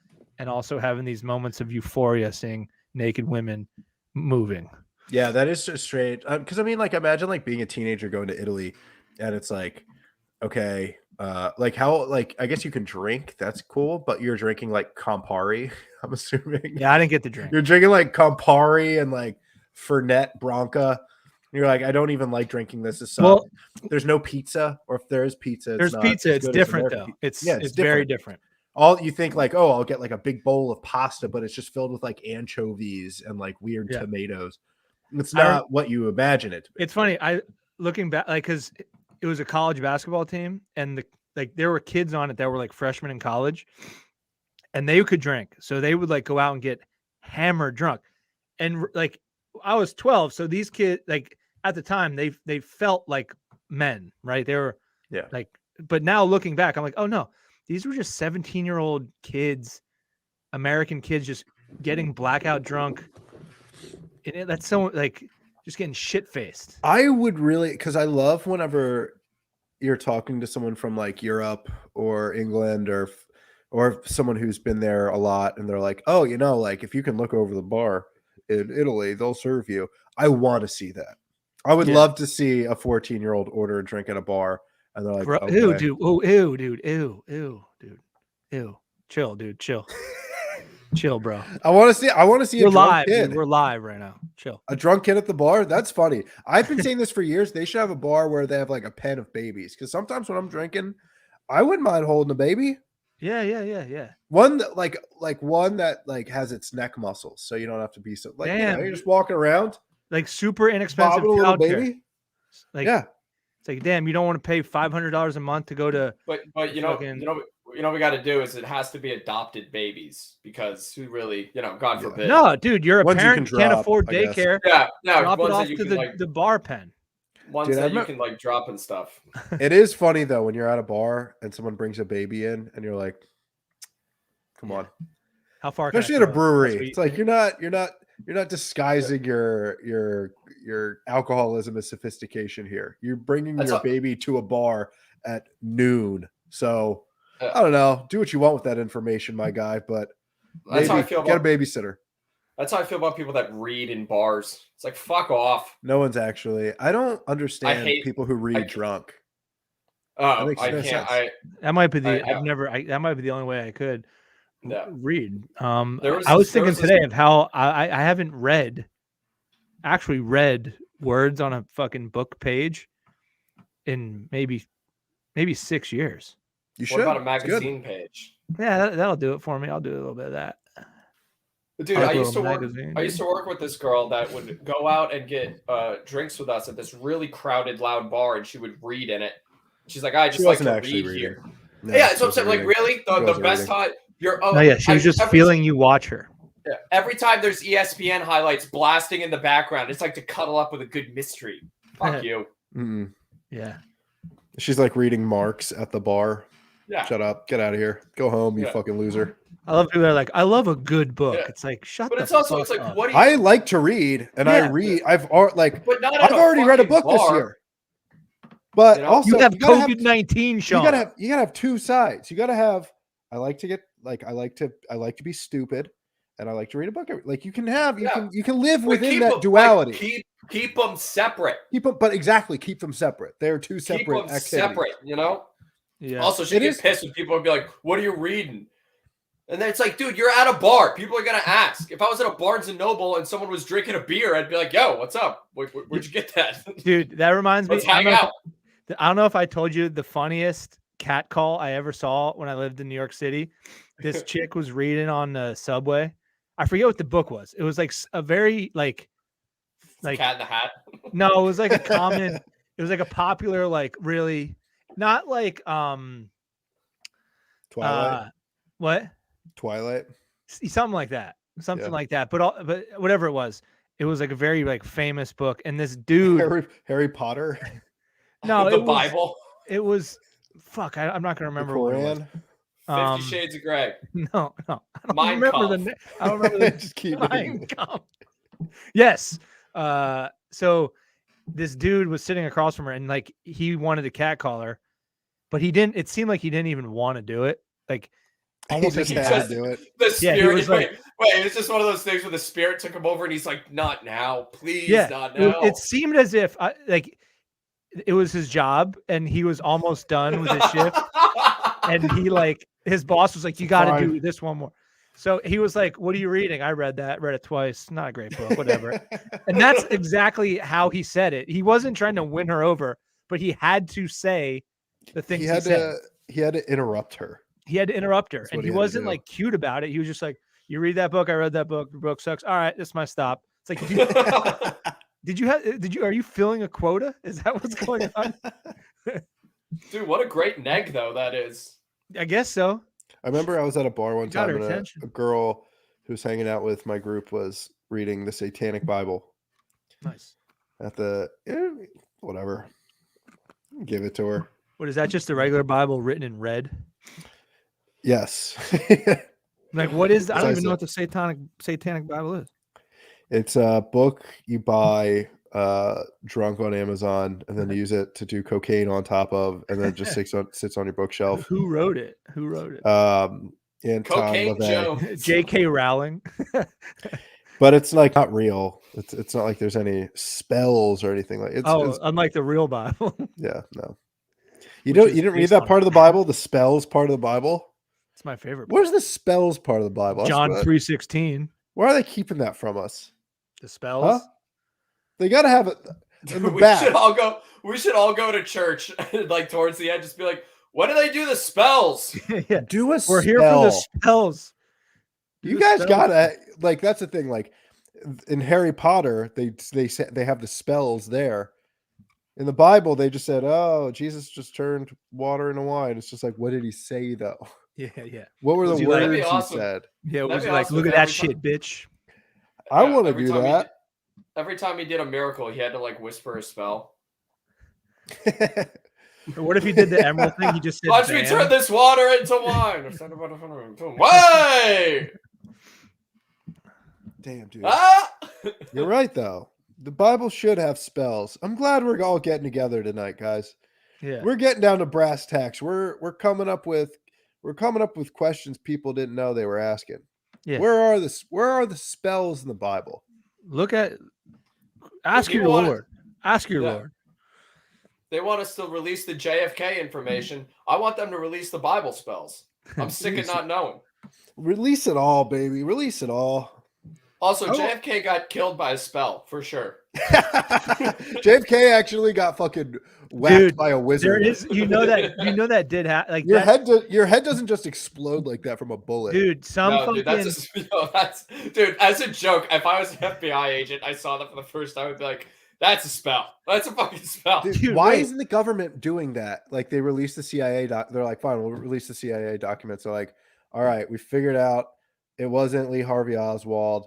and also having these moments of euphoria seeing naked women moving. Yeah, that is just straight. Because I mean, like, imagine like being a teenager going to Italy, and it's like, okay, like how, like, I guess you can drink. That's cool, but you're drinking like Campari. I'm assuming. Yeah, I didn't get the drink. You're drinking like Campari and like Fernet Branca. You're like, I don't even like drinking this. Is Well, there's no pizza, or if there is pizza, there's not pizza. as It's good as different American though. pizza. It's very different. All you think like, oh, I'll get like a big bowl of pasta, but it's just filled with like anchovies and like weird tomatoes. It's not what you imagine it to be. It's funny. Looking back, like, because it was a college basketball team, and there were kids on it that were like freshmen in college, and they could drink, so they would like go out and get hammered drunk, and like I was 12, so these kids like at the time they felt like men, right? They were like, but now looking back, I'm like, oh no, these were just 17-year-old kids, American kids, just getting blackout drunk. And that's so like just getting shit faced. I would really, because I love whenever you're talking to someone from like Europe or England or someone who's been there a lot, and they're like, oh, like if you can look over the bar in Italy, they'll serve you. I want to see that. I would love to see a 14-year-old order a drink at a bar, and they're like, okay. Ew, dude. Oh, ew, dude. Ew, dude. Ew. Chill, dude. Chill. Chill, bro. I want to see We're a drunk live, kid. dude. We're live right now. Chill. A drunk kid at the bar? That's funny. I've been saying this for years. They should have a bar where they have like a pen of babies. Because sometimes when I'm drinking, I wouldn't mind holding a baby. Yeah. One that like one that like has its neck muscles, so you don't have to be so like Damn. you're just walking around, Like super inexpensive bobbing a little childcare. baby. Like Yeah, it's like damn, you don't want to pay $500 a month to go to. But you know what we got to do is it has to be adopted babies because who really God forbid. No, dude, you're a Ones you parent. can can't drop, afford I guess. daycare. Yeah, no, Drop it ones off that you to can like the bar pen. ones Dude, that you can like drop and stuff. it is funny though when you're at a bar and someone brings a baby in and you're like, come on. How far? Especially at a brewery, it's like you're not disguising your alcoholism as sophistication here. You're bringing your baby to a bar at noon, so I don't know. Do what you want with that information, my guy. But that's how I feel get a about babysitter. That's how I feel about people that read in bars. It's like fuck off. No one's actually. I don't understand people who read drunk. Oh, I can't. That might be the. That might be the only way I could. Read. I was thinking today of how I haven't actually read words on a fucking book page in maybe 6 years. You should. What about a magazine page? Yeah, that'll do it for me. I'll do a little bit of that. Dude, I used to work with this girl that would go out and get drinks with us at this really crowded, loud bar, and she would read in it. She's like, I just like to read here. No, yeah, so I'm saying, like, really, the best time. She was just feeling you watch her. Yeah, every time there's ESPN highlights blasting in the background, it's like to cuddle up with a good mystery. Fuck you. Mm-mm. Yeah. She's like reading Marx at the bar. Yeah. Shut up. Get out of here. Go home, you fucking loser. I love people that are like, I love a good book. Yeah. It's like, shut but the it's also, fuck it's like, up. what do you... I like to read, and I read. I've already read a book bar. this year. But also, you have COVID-19, Sean. You gotta have two sides. You gotta have. I like to be stupid, and I like to read a book. Like you can live within that duality. Like, keep them separate. Keep them separate. They're two separate activities. Separate, Yeah. Also, she gets pissed when people would be like, "What are you reading?" And then it's like, dude, you're at a bar. People are gonna ask. If I was at a Barnes and Noble and someone was drinking a beer, I'd be like, "Yo, what's up? Where'd you get that?" Dude, that reminds me. Let's hang out. I don't know if I told you the funniest cat call I ever saw when I lived in New York City. This chick was reading on the subway. I forget what the book was. It was like a very like Cat in the Hat. No, it was like a common. It was like a popular, like really not like Twilight. What? Twilight. Something like that. Something like that. But whatever it was like a very like famous book. And this dude, Harry Potter. No, the Bible. It was fuck. I'm not gonna remember what it was. 50 Shades of Grey. No. I don't remember the. I don't remember the. Just keep Yes. So this dude was sitting across from her, and like he wanted to catcall her, but he didn't. It seemed like he didn't even want to do it. Like almost like he had to do it. The spirit. Was wait, it's just one of those things where the spirit took him over, and he's like, "Not now, please, not now." It seemed as if it was his job, and he was almost done with his shift, and his boss was like, "You got to do this one more." So he was like, "What are you reading?" I read it twice. Not a great book, whatever. And that's exactly how he said it. He wasn't trying to win her over, but he had to say the things he said. He had to interrupt her. He had to interrupt her, and he wasn't like cute about it. He was just like, "You read that book? I read that book. The book sucks. All right, this is my stop." It's like, are you filling a quota? Is that what's going on? Dude, what a great neg though that is. I guess so. I remember I was at a bar one time and a girl who was hanging out with my group was reading the Satanic Bible. Nice. At the whatever. Give it to her. What is that? Just a regular Bible written in red? Yes. Like what is I don't even know what the Satanic Bible is. It's a book you buy drunk on Amazon and then use it to do cocaine on top of, and then it just sits on your bookshelf. Who wrote it? And Cocaine Joe. J.K. Rowling. But it's like not real. It's not like there's any spells or anything like. It's unlike the real Bible. Yeah, no. You didn't read that part of the Bible, the spells part of the Bible. It's my favorite. Where's the spells part of the Bible? John 3:16. Why are they keeping that from us? The spells. Huh? They got to have it in the we back. should all go to church, like towards the end, just be like, When do they do the spells? Yeah. Do a We're here for the spell. spells. You guys gotta like. That's the thing. Like in Harry Potter, they have the spells there. In the Bible, they just said, "Oh, Jesus just turned water into wine." It's just like, what did he say though? Yeah, yeah. What were the Was he words like- he awesome. said? Yeah, it That'd was be like, awesome look if at that every shit, bitch. I want to every do time he that. Every time he did a miracle, he had to like whisper a spell. Or what if he did the emerald thing? He just said, Watch me turn "Bam." this water into wine. Way! Damn, dude. Ah! You're right though. The Bible should have spells. I'm glad we're all getting together tonight, guys. Yeah. We're getting down to brass tacks. We're coming up with questions people didn't know they were asking. Yeah. Where are the spells in the Bible? Look at ask your people wanna- Lord. Ask your Yeah. Lord. They want us to release the JFK information. I want them to release the Bible spells. I'm sick of not knowing. Release it all, baby. Release it all. Also, I wa- JFK got killed by a spell for sure. JFK actually got fucking whacked Dude, by a There wizard. is, that did happen. Like Your that, head doesn't just explode like that from a bullet. dude. Some No, fucking dude, dude. As a joke, if I was an FBI agent, I saw that for the first time, I'd be like, "That's a spell. That's a fucking spell." Dude, why isn't the government doing that? Like they released the CIA they're like, fine, we'll release the CIA documents. They're like, all right, we figured out it wasn't Lee Harvey Oswald.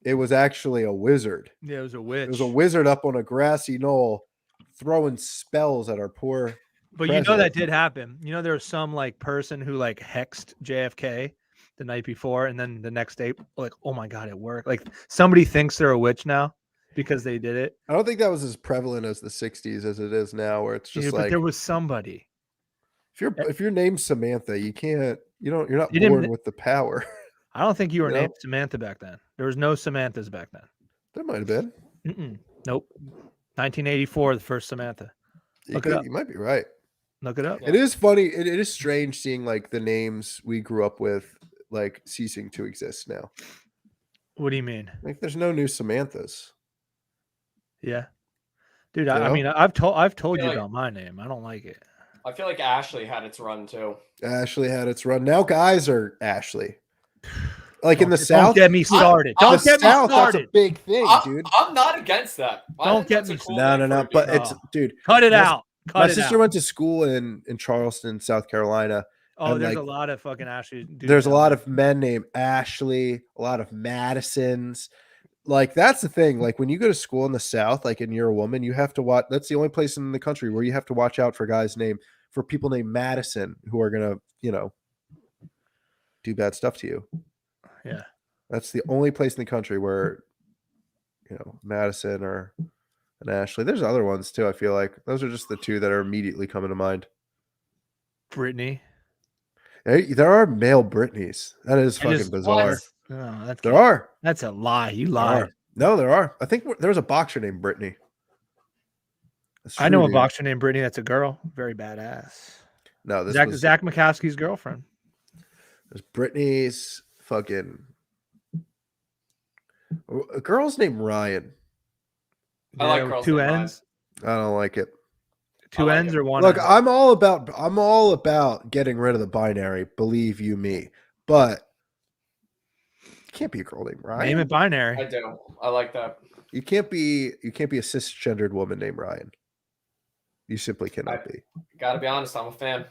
It was actually a wizard. Yeah, it was a witch. It was a wizard up on a grassy knoll throwing spells at our poor. But you know that did happen. You know, there was some like person who like hexed JFK the night before, and then the next day, like, oh my god, it worked. Like somebody thinks they're a witch now because they did it. I don't think that was as prevalent as the 60s as it is now, where it's just Yeah, like but there was somebody. if your name's Samantha, you're not You didn't- born with the power. I don't think you were You know? named Samantha back then. There was no Samanthas back then. There might have been. Nope. 1984, the first Samantha. Look it up. You might be right. Look it up. It is funny. It is strange seeing like the names we grew up with like ceasing to exist now. What do you mean? Like there's no new Samanthas. Yeah, dude. You I know? mean, I've told Yeah, you like- about my name. I don't like it. I feel like Ashley had its run too. Ashley had its run. Now guys are Ashley. Like in the Don't South. get me started. the Don't get me South, that's a started. big thing, dude. I'm not against that. I Don't think get that's a me cool No, name no, for no. a But dude. it's dude. Cut it my- out. My Cut it sister out. went to school in Charleston, South Carolina. Oh, and, there's like, a lot of fucking Ashley. dudes There's a down lot there. of men named Ashley, a lot of Madisons. Like that's the thing. Like when you go to school in the South, like and you're a woman, you have to watch. That's the only place in the country where you have to watch out for people named Madison who are gonna, do bad stuff to you. Yeah. That's the only place in the country where, Madison or an Ashley. There's other ones too. I feel like those are just the two that are immediately coming to mind. Brittany. There are male Britneys. That is It fucking is- bizarre. What? No, There are. That's a lie. You There lied. are. No, there are. I think there was a boxer named Brittany. That's I know true, a dude. boxer named Brittany. That's a girl. Very badass. No, this Zach, was Zach McCaskey's girlfriend. there's Brittany's fucking a girl's named Ryan. I like with girls two named Ryan. N's. I don't like it. Two like N's it. or one. Look, N? I'm all about getting rid of the binary. Believe you me, but you can't be a girl named Ryan. Name it binary. I do. I like that. You can't be a cisgendered woman named Ryan. You simply cannot be. Gotta be honest, I'm a fan.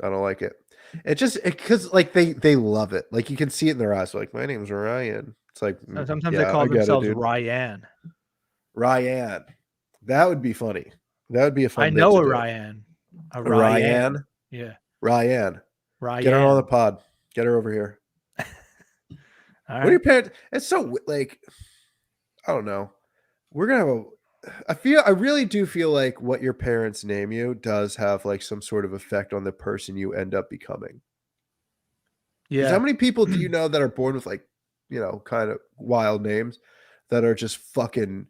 I don't like it. It just because like they love it. Like you can see it in their eyes. Like my name's Ryan. It's like Sometimes yeah, they call I get it, themselves dude. Ryan. Ryan. That would be funny. That would be a fun. I bit know to a do. Ryan. A A Ryan. Ryan. Yeah. Ryan. Ryan. Get her on the pod. Get her over here. All What are right. your parents? It's so like, I don't know. We're gonna have I really do feel like what your parents name you does have like some sort of effect on the person you end up becoming. 'Cause Yeah. how many people do you know that are born with like, kind of wild names that are just fucking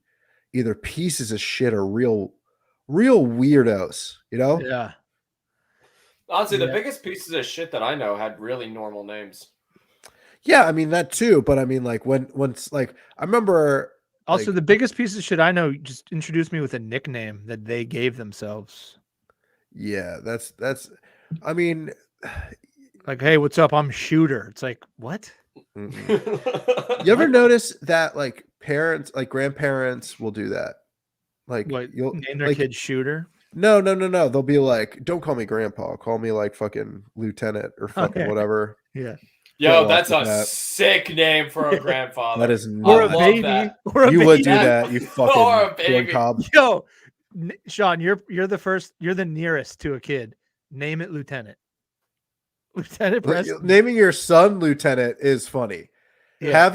either pieces of shit or real weirdos, Yeah. Honestly, the Yeah. biggest pieces of shit that I know had really normal names. Yeah, I mean that too, but I mean like once like I remember Also, like- the biggest piece of shit I know just introduced me with a nickname that they gave themselves. Yeah, that's. I mean, Like, hey, what's up? I'm Shooter. It's like, what? you ever notice that like parents, like grandparents, will do that? Like What, you'll name their like kid Shooter? no. They'll be like, don't call me grandpa. Call me like fucking lieutenant or fucking Okay. whatever. Yeah. Get Yo, lost that's with a that. sick name for a grandfather. That is Or a not. baby. That. Or a You baby. would do that. You fucking Or a corn baby. cob. Yo, Sean, you're the first. You're the nearest to a kid. Name it Lieutenant. Lieutenant Preston. Naming your son lieutenant is funny. Yeah.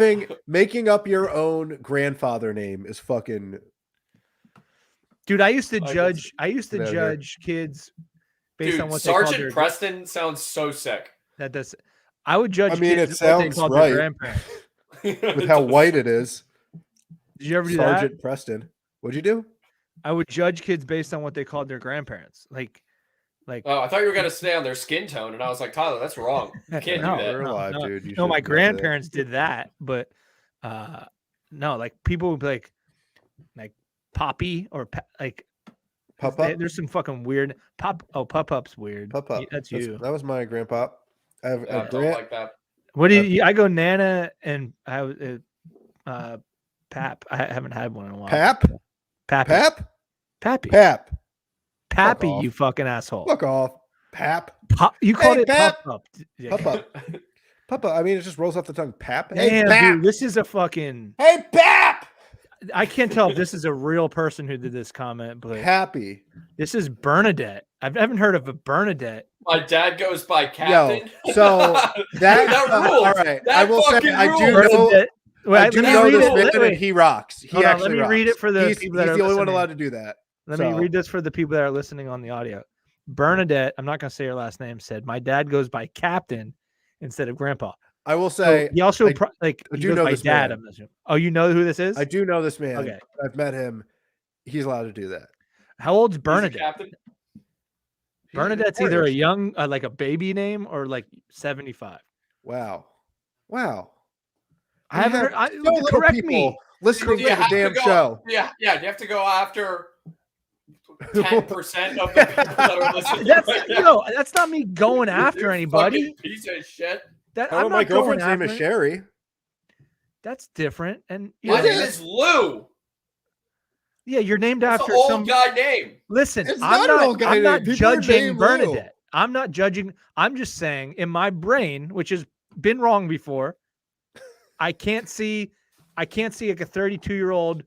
Making up your own grandfather name is fucking. Dude, I used to Like judge. I used to Get out of here. judge kids based on Dude, what they called Sergeant their. Preston sounds so sick. That does. I would judge. I mean, kids it what they sounds called right. their grandparents. With how white it is. Did you ever do Sergeant that? Preston. What'd you do? I would judge kids based on what they called their grandparents. Like, Oh, I thought you were gonna stay on their skin tone, and I was like, Tyler, that's wrong. You can't No, do that. You're no, alive, no. dude. You no, my shouldn't do that. grandparents did that, but no, like people would be like Poppy or like Pup they- up. there's some fucking weird pop. Oh, Pup Up's weird. Pup up. That's you. That was my grandpa. I have Yeah, I a don't like that. What do you? I go Nana and I was Pap. I haven't had one in a while. Pap. Pappy. Pap. Pappy. Pap. Pappy. off. You fucking asshole. Fuck off. Pap. You called Hey, it Pap. Pup Up. Yeah. Pup up. Pup up. I mean, it just rolls off the tongue. Pap. Damn, Hey, Pap. dude, this is a fucking. Hey, Pap. I can't tell if this is a real person who did this comment, but Happy. this is Bernadette. I haven't heard of a Bernadette. My dad goes by Captain. so that rules. all right. That I will say fucking I do rules. know. Bernadette. Wait, I do let me know read this it. man, Wait, and he rocks. He Hold on, actually let me read it rocks. for the he's, people that he's are the only one listening. allowed to do that. Let me read this for the people that are listening on the audio. Bernadette, I'm not going to say her last name, said, my dad goes by Captain instead of Grandpa. I will say So he also I he do goes know by this Dad. man. I'm assuming. Oh, you know who this is? I do know this man. Okay. I've met him. He's allowed to do that. How old's He's a Bernadette? captain. Bernadette's either a young, like a baby name or like 75. Wow. I haven't heard. so little Correct me. listening to You the have to damn go- show. Yeah, you have to go after 10% of the people that are listening. That's right now. that's not me going after You anybody. fucking piece of shit. That Oh, I'm my not going girlfriend's name is after. Sherry. That's different. And My It name is. is Lou. yeah, you're named That's after an old some guy name. Listen, It's I'm not an old guy I'm not name. People are judging named Lou. Bernadette. I'm not judging. I'm just saying in my brain, which has been wrong before, I can't see like a 32-year-old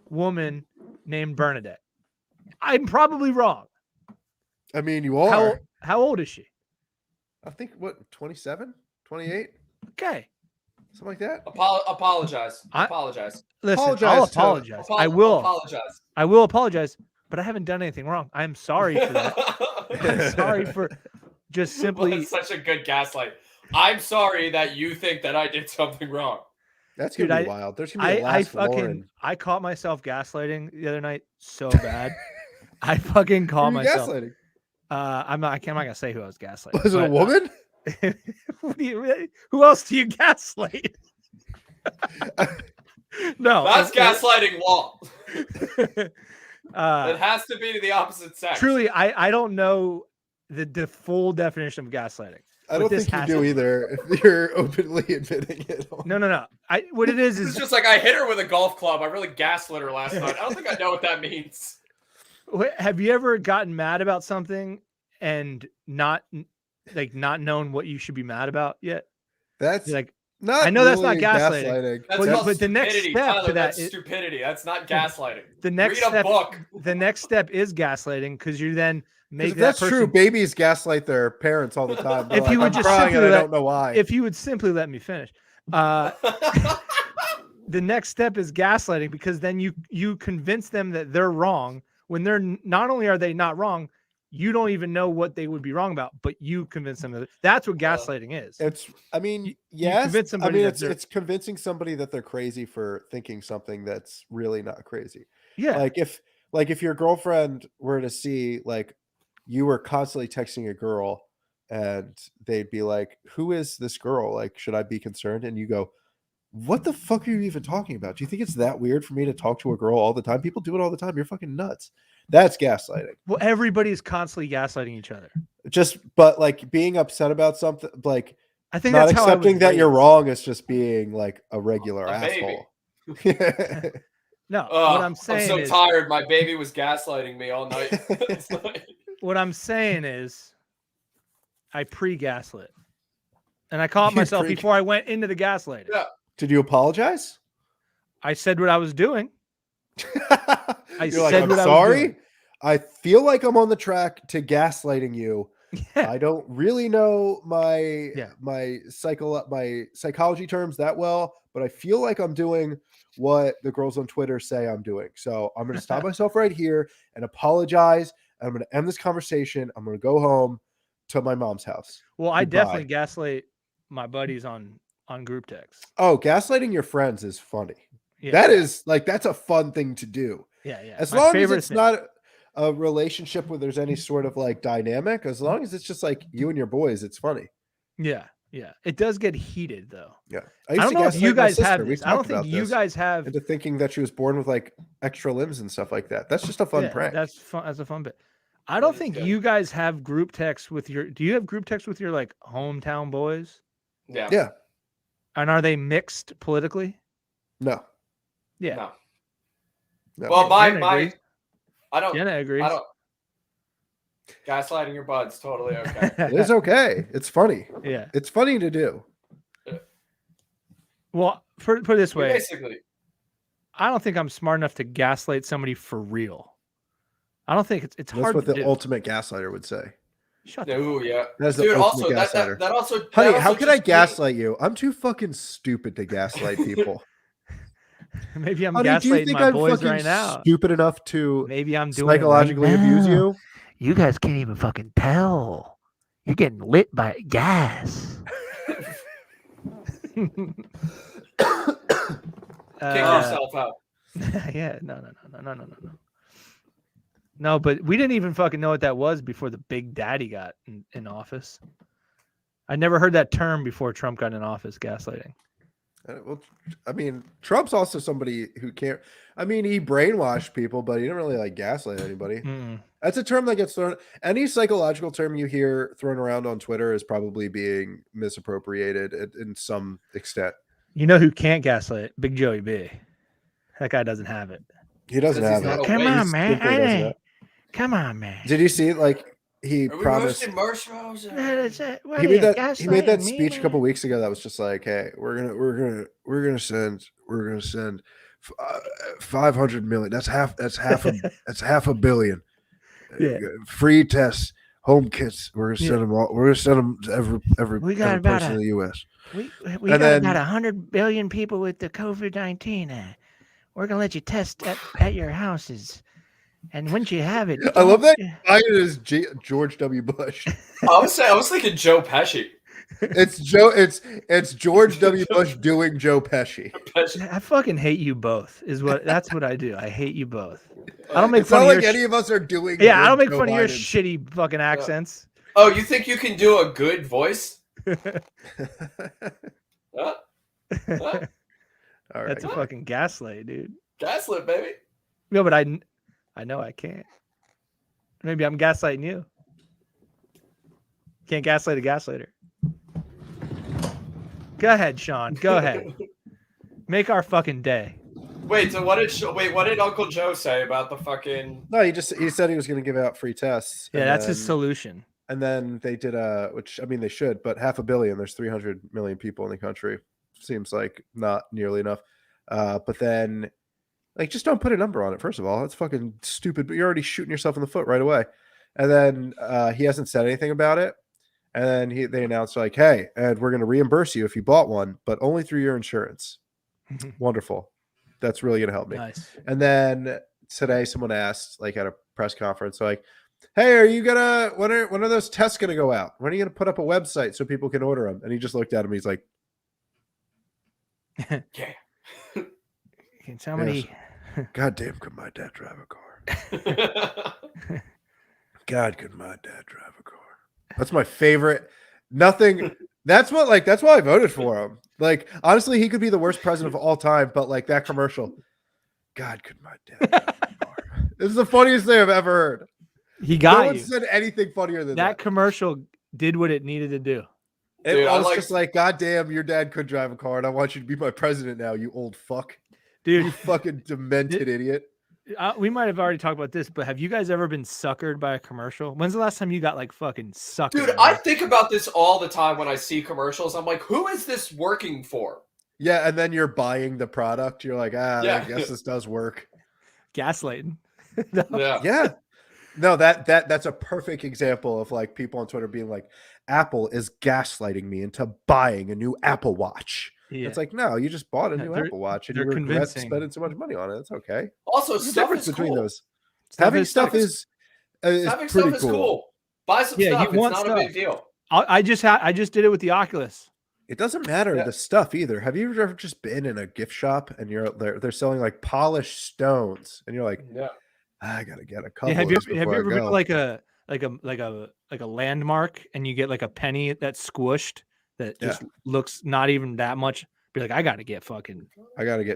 woman named Bernadette. I'm probably wrong. I mean, you are. How old is she? I think, what, 27? 28? Okay. Something like that? Apologize. I- Apologize. Listen, Apologize I'll to- apologize. I will. Apologize. I will apologize, but I haven't done anything wrong. I'm sorry for that. I'm sorry for just simply. Well, that's such a good gaslight. I'm sorry that you think that I did something wrong. That's Dude, going to be wild. There's going to be a I last fucking Lauren. I caught myself gaslighting the other night so bad. I fucking Who caught are you myself. gaslighting? I'm not gonna say who I was gaslighting. Was it a but, woman? Who else do you gaslight? No, That's gaslighting law. It Uh, has to be to the opposite sex. truly, I don't know the full definition of gaslighting. I But don't this think you has do to- either if you're openly admitting it. No. What it is It's is just like I hit her with a golf club. I really gaslit her last night. I don't think I know what that means. have you ever gotten mad about something and not known what you should be mad about yet? That's Like, not. I know that's not really gaslighting. That's But- called but the next stupidity, step to Tyler, that that's is- stupidity. That's not gaslighting. the next Read a step book. the next step is gaslighting because you then 'Cause make if that that's person. true. Babies gaslight their parents all the time. They're If you like, would I'm just crying and simply I let- don't know why. If you would simply let me finish, the next step is gaslighting because then you convince them that they're wrong when not only are they not wrong, you don't even know what they would be wrong about, but you convince them that's what gaslighting is. It's. I mean, You yes. convince I somebody mean, that they're- it's convincing somebody that they're crazy for thinking something that's really not crazy. Yeah. Like if your girlfriend were to see like you were constantly texting a girl and they'd be like, who is this girl? Like, should I be concerned? And you go, what the fuck are you even talking about? Do you think it's that weird for me to talk to a girl all the time? People do it all the time. You're fucking nuts. That's gaslighting. Well, everybody's constantly gaslighting each other. But like being upset about something, like I think not that's how I was accepting that you're raised. wrong is just being like a regular A baby. asshole. No, what I'm I'm saying so is, tired. My baby was gaslighting me all night. It's like- what I'm saying is, I pre-gaslit, and I caught You myself before I went into the gaslighting. Yeah. Did you apologize? I said what I was doing. You're said like, I'm what I was sorry. doing." I feel like I'm on the track to gaslighting you. Yeah, I don't really know my Yeah. my psychology terms that well, but I feel like I'm doing what the girls on Twitter say I'm doing. So I'm going to stop myself right here and apologize. And I'm going to end this conversation. I'm going to go home to my mom's house. well, I Goodbye. definitely gaslight my buddies on group text. Oh, gaslighting your friends is funny. Yeah, That is like that's a fun thing to do. yeah. As My long as favorite it's thing. not a relationship where there's any sort of like dynamic, as long as it's just like you and your boys, it's funny. Yeah. It does get heated though. Yeah. I don't know if you guys have this. I don't think you guys have into thinking that she was born with like extra limbs and stuff like that. That's just a fun prank. That's fun. That's a fun bit. I don't think you guys have group text with your. Do you have group text with your like hometown boys? Yeah. Yeah. And are they mixed politically? No. Yeah. No. No. Well, Jenna my agrees. I don't. Jenna agrees. I don't. Gaslighting your buds, totally okay. It is okay. It's funny. Yeah. It's funny to do. Well, put it this way, Basically, I don't think I'm smart enough to gaslight somebody for real. I don't think it's That's hard what to the do. ultimate gaslighter would say. Shut the no, yeah. That's the Dude, ultimate also that gaslighter. that also. Honey, that how also could I just gaslight you? I'm too fucking stupid to gaslight people. Maybe I'm Honey, do you gaslighting think my I'm boys fucking right now. stupid enough to Maybe I'm doing psychologically it right abuse now. you? You guys can't even fucking tell. You're getting lit by gas. kick yourself out. Yeah, no. No, but we didn't even fucking know what that was before the big daddy got in office. I never heard that term before Trump got in office, gaslighting. Well, I mean, Trump's also somebody who can't. I mean, he brainwashed people, but he didn't really like gaslight anybody. Mm. That's a term that gets thrown. Any psychological term you hear thrown around on Twitter is probably being misappropriated in some extent. You know who can't gaslight? Big Joey B. That guy doesn't have it. He doesn't Because have he's it. not Come awake. on, He man. simply doesn't have- Come on, man. Did you see like he Are we promised? roasting marshmallows? What is it? What He are made you, that. He made that gaslighting me, speech a couple man? weeks ago. That was just like, hey, we're gonna send 500 million. That's half a billion. Yeah. Free tests, home kits. We're gonna Yeah. send them all. We're gonna send them to every We got every about person in the U.S. We And got then- about 100 billion people with the COVID-19. We're gonna let you test at your houses, and once you have it, I love that. don't- I is George W. Bush. I was thinking Joe Pesci. It's George W. Bush doing Joe Pesci. I fucking hate you both. That's what I do. I hate you both. I don't make It's fun not of like your any of us are doing. yeah. I good don't make Joe fun of your Bidens. shitty fucking accents. Oh, you think you can do a good voice? Huh? Huh? All right. That's a fucking gaslight, dude. Gaslit, baby. No, but I know I can't. Maybe I'm gaslighting you. Can't gaslight a gaslighter. Go ahead, Sean. Go ahead. Make our fucking day. Wait, so what did Uncle Joe say about the fucking? No, he said he was going to give out free tests. Yeah, and that's his then- solution. And then they did which I mean they should, but 500 million. There's 300 million people in the country. Seems like not nearly enough. But then, like, just don't put a number on it. First of all, that's fucking stupid. But you're already shooting yourself in the foot right away. And then he hasn't said anything about it. And then they announced like, hey, and we're going to reimburse you if you bought one, but only through your insurance. Wonderful. That's really going to help me. Nice. And then today, someone asked, like at a press conference, like, "Hey, are you gonna? When are those tests gonna go out? When are you gonna put up a website so people can order them?" And he just looked at him. He's like, Yeah. Can somebody? "God damn, could my dad drive a car? God, could my dad drive a car?" That's my favorite. Nothing. That's why I voted for him. Like, honestly, he could be the worst president of all time, but like that commercial. God, could my dad drive a car? This is the funniest thing I've ever heard. He No got one you. said anything funnier than That commercial did what it needed to do. Dude, I was just like, God damn, your dad could drive a car, and I want you to be my president now, you old fuck. Dude, You fucking demented idiot. We might have already talked about this, but have you guys ever been suckered by a commercial? When's the last time you got like fucking suckered? Dude, I think about this all the time when I see commercials. I'm like, who is this working for? Yeah, and then you're buying the product. You're like, I guess this does work. Gaslighting. No. Yeah. No, that's a perfect example of like people on Twitter being like, Apple is gaslighting me into buying a new Apple Watch. Yeah. It's like, no, you just bought a new Apple Watch and you regret convincing. spending so much money on it. It's okay. Also, There's a stuff difference is between cool. those. Having stuff is Having pretty stuff is cool. Buy some Yeah, stuff. you want It's not stuff. a big deal. I just did it with the Oculus. It doesn't matter the stuff either. Have you ever just been in a gift shop and they're selling like polished stones and you're like, I gotta get a couple. Yeah, have you ever been go. to like a landmark and you get like a penny that's squished that just looks not even that much? Be like, I gotta get 12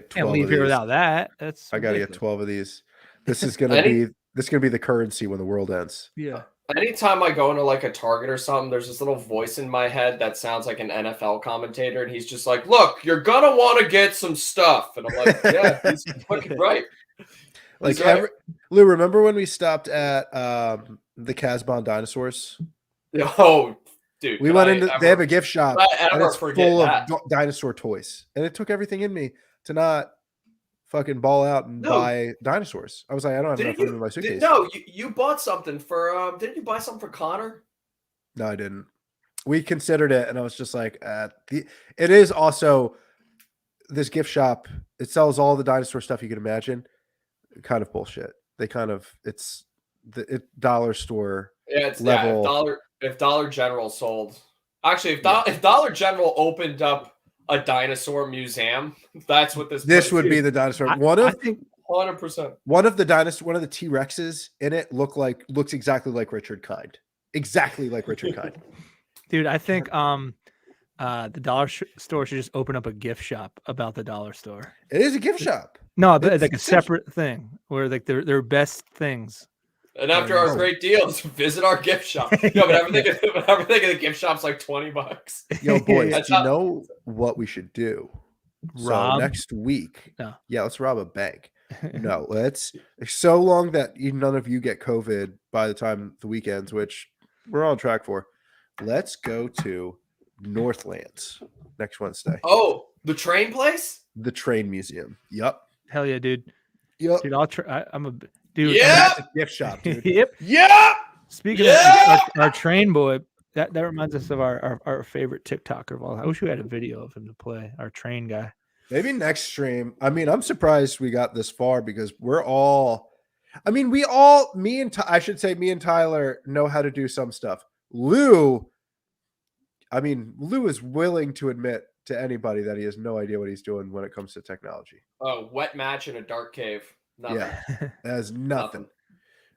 can't leave here without that. That's I gotta get 12 of these. This is gonna be the currency when the world ends. Yeah. Anytime I go into like a Target or something, there's this little voice in my head that sounds like an NFL commentator, and he's just like, "Look, you're gonna want to get some stuff," and I'm like, "Yeah, he's fucking right." Like, Lou, remember when we stopped at the Casbon Dinosaurs? Oh, dude, we went into. They have a gift shop, and it's full of dinosaur toys, and it took everything in me to not fucking ball out and buy dinosaurs. I was like, I don't have enough room in my suitcase. No, you bought something for. Didn't you buy something for Connor? No, I didn't. We considered it, and I was just like, it is also this gift shop. It sells all the dinosaur stuff you can imagine. Kind of bullshit. They kind of it's dollar store. Yeah, it's level. If Dollar General sold, actually, if Dollar General opened up a dinosaur museum, that's what this would be the dinosaur. I think 100%. One of the T-Rexes in it looks exactly like Richard Kind. Exactly like Richard Kind. Dude, I think the dollar store should just open up a gift shop about the dollar store. It is a gift shop. No, but like a separate thing where like their best things. And after our great deals, visit our gift shop. No, but everything in the gift shop's like $20. Yo, boys, do you know what we should do? Rob? So next week, no. Let's rob a bank. No, let's so long that none of you get COVID by the time the weekends, which we're on track for. Let's go to Northlands next Wednesday. Oh, the train place? The train museum. Yep. Hell yeah, dude. Yep. Dude, I'll try. I'm a dude. Yeah. Gift shop, dude. Yep. Yeah. Speaking of our train boy, that reminds us of our favorite TikToker of all. I wish we had a video of him to play. Our train guy. Maybe next stream. I mean, I'm surprised we got this far because me and Tyler know how to do some stuff. Lou is willing to admit to anybody that he has no idea what he's doing when it comes to technology. Oh, wet match in a dark cave. Nothing. Yeah, that has nothing.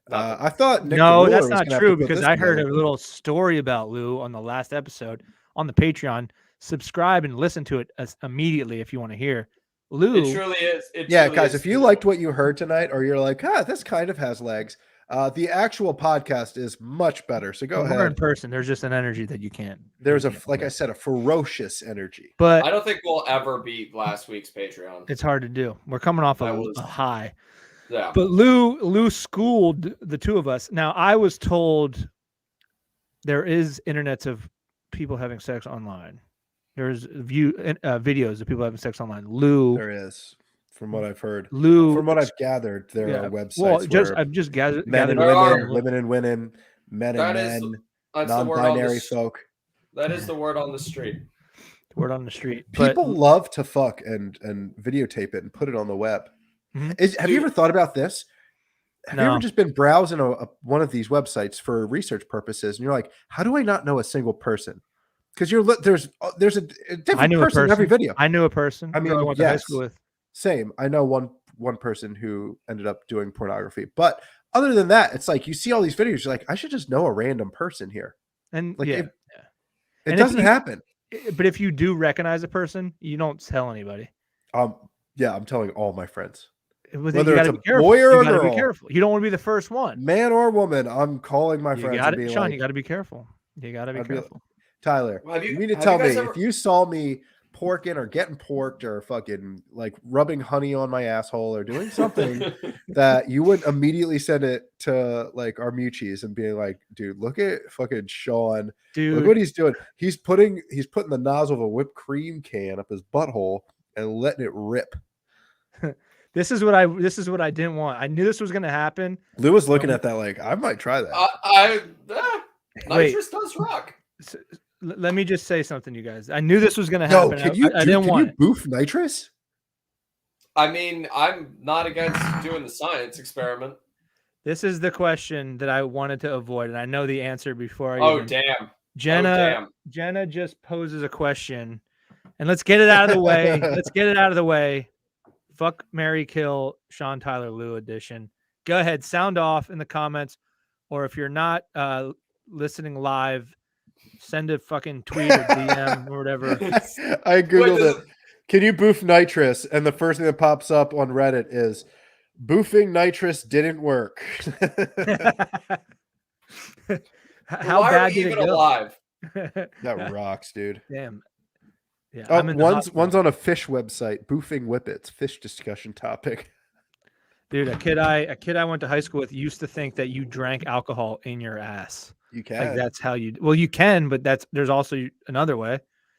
Nothing. I thought Nick no, DeMuller that's was not gonna true have to put because this I heard together. a little story about Lou on the last episode on the Patreon. Subscribe and listen to it immediately if you want to hear. Lou, It truly is. Guys, if you liked what you heard tonight, or you're like, this kind of has legs, the actual podcast is much better. So go ahead. We're in person. There's just an energy that you can't. There's I said, a ferocious energy. But I don't think we'll ever beat last week's Patreon. It's hard to do. We're coming off of a high. Yeah. But Lou schooled the two of us. Now I was told there is internets of people having sex online. There's videos of people having sex online. Lou, there is, from what I've heard. Lou, from what I've gathered, there are websites. Well, I've just gathered men and women, women and women, men and men, that's non-binary folk. That is the word on the street. Word on the street. People love to fuck and videotape it and put it on the web. Mm-hmm. Have you ever thought about this? Have you ever just been browsing one of these websites for research purposes, and you're like, how do I not know a single person? Because there's a different person in every video. I knew a person. I mean, I went to high school with. Same. I know one person who ended up doing pornography, but other than that, it's like you see all these videos. You're like, I should just know a random person here, and like it doesn't happen. But if you do recognize a person, you don't tell anybody. Yeah, I'm telling all my friends. Whether it's a boy or a girl, be careful. You don't want to be the first one, man or woman. I'm calling my you friends got and being Sean. like, You got to be careful. You got to be careful. Tyler, Have you you- mean to have tell you me guys ever- if you saw me porking or getting porked or fucking like rubbing honey on my asshole or doing something that you wouldn't immediately send it to like our mutuies and being like, dude, look at fucking Sean. Dude, Look what he's doing. He's putting the nozzle of a whipped cream can up his butthole and letting it rip. this is what I didn't want. I knew this was going to happen. Lou was looking at that like, I might try that. Nitrous does rock. Let me just say something, you guys. I knew this was going to happen. Can I didn't want it. boof nitrous? I mean, I'm not against doing the science experiment. This is the question that I wanted to avoid, and I know the answer before I even... Damn. Jenna just poses a question, and let's get it out of the way. Fuck, marry, kill, Sean, Tyler, Lou edition. Go ahead, sound off in the comments, or if you're not listening live, send a fucking tweet or DM or whatever. I googled it. Can you boof nitrous? And the first thing that pops up on Reddit is boofing nitrous didn't work. How Why bad are we did even it go? alive? That rocks, dude. Damn. Yeah. Oh, one's on a fish website. Boofing whippets, fish discussion topic. Dude, a kid I went to high school with used to think that you drank alcohol in your ass. You can. Like that's how you. Well, you can, but there's also another way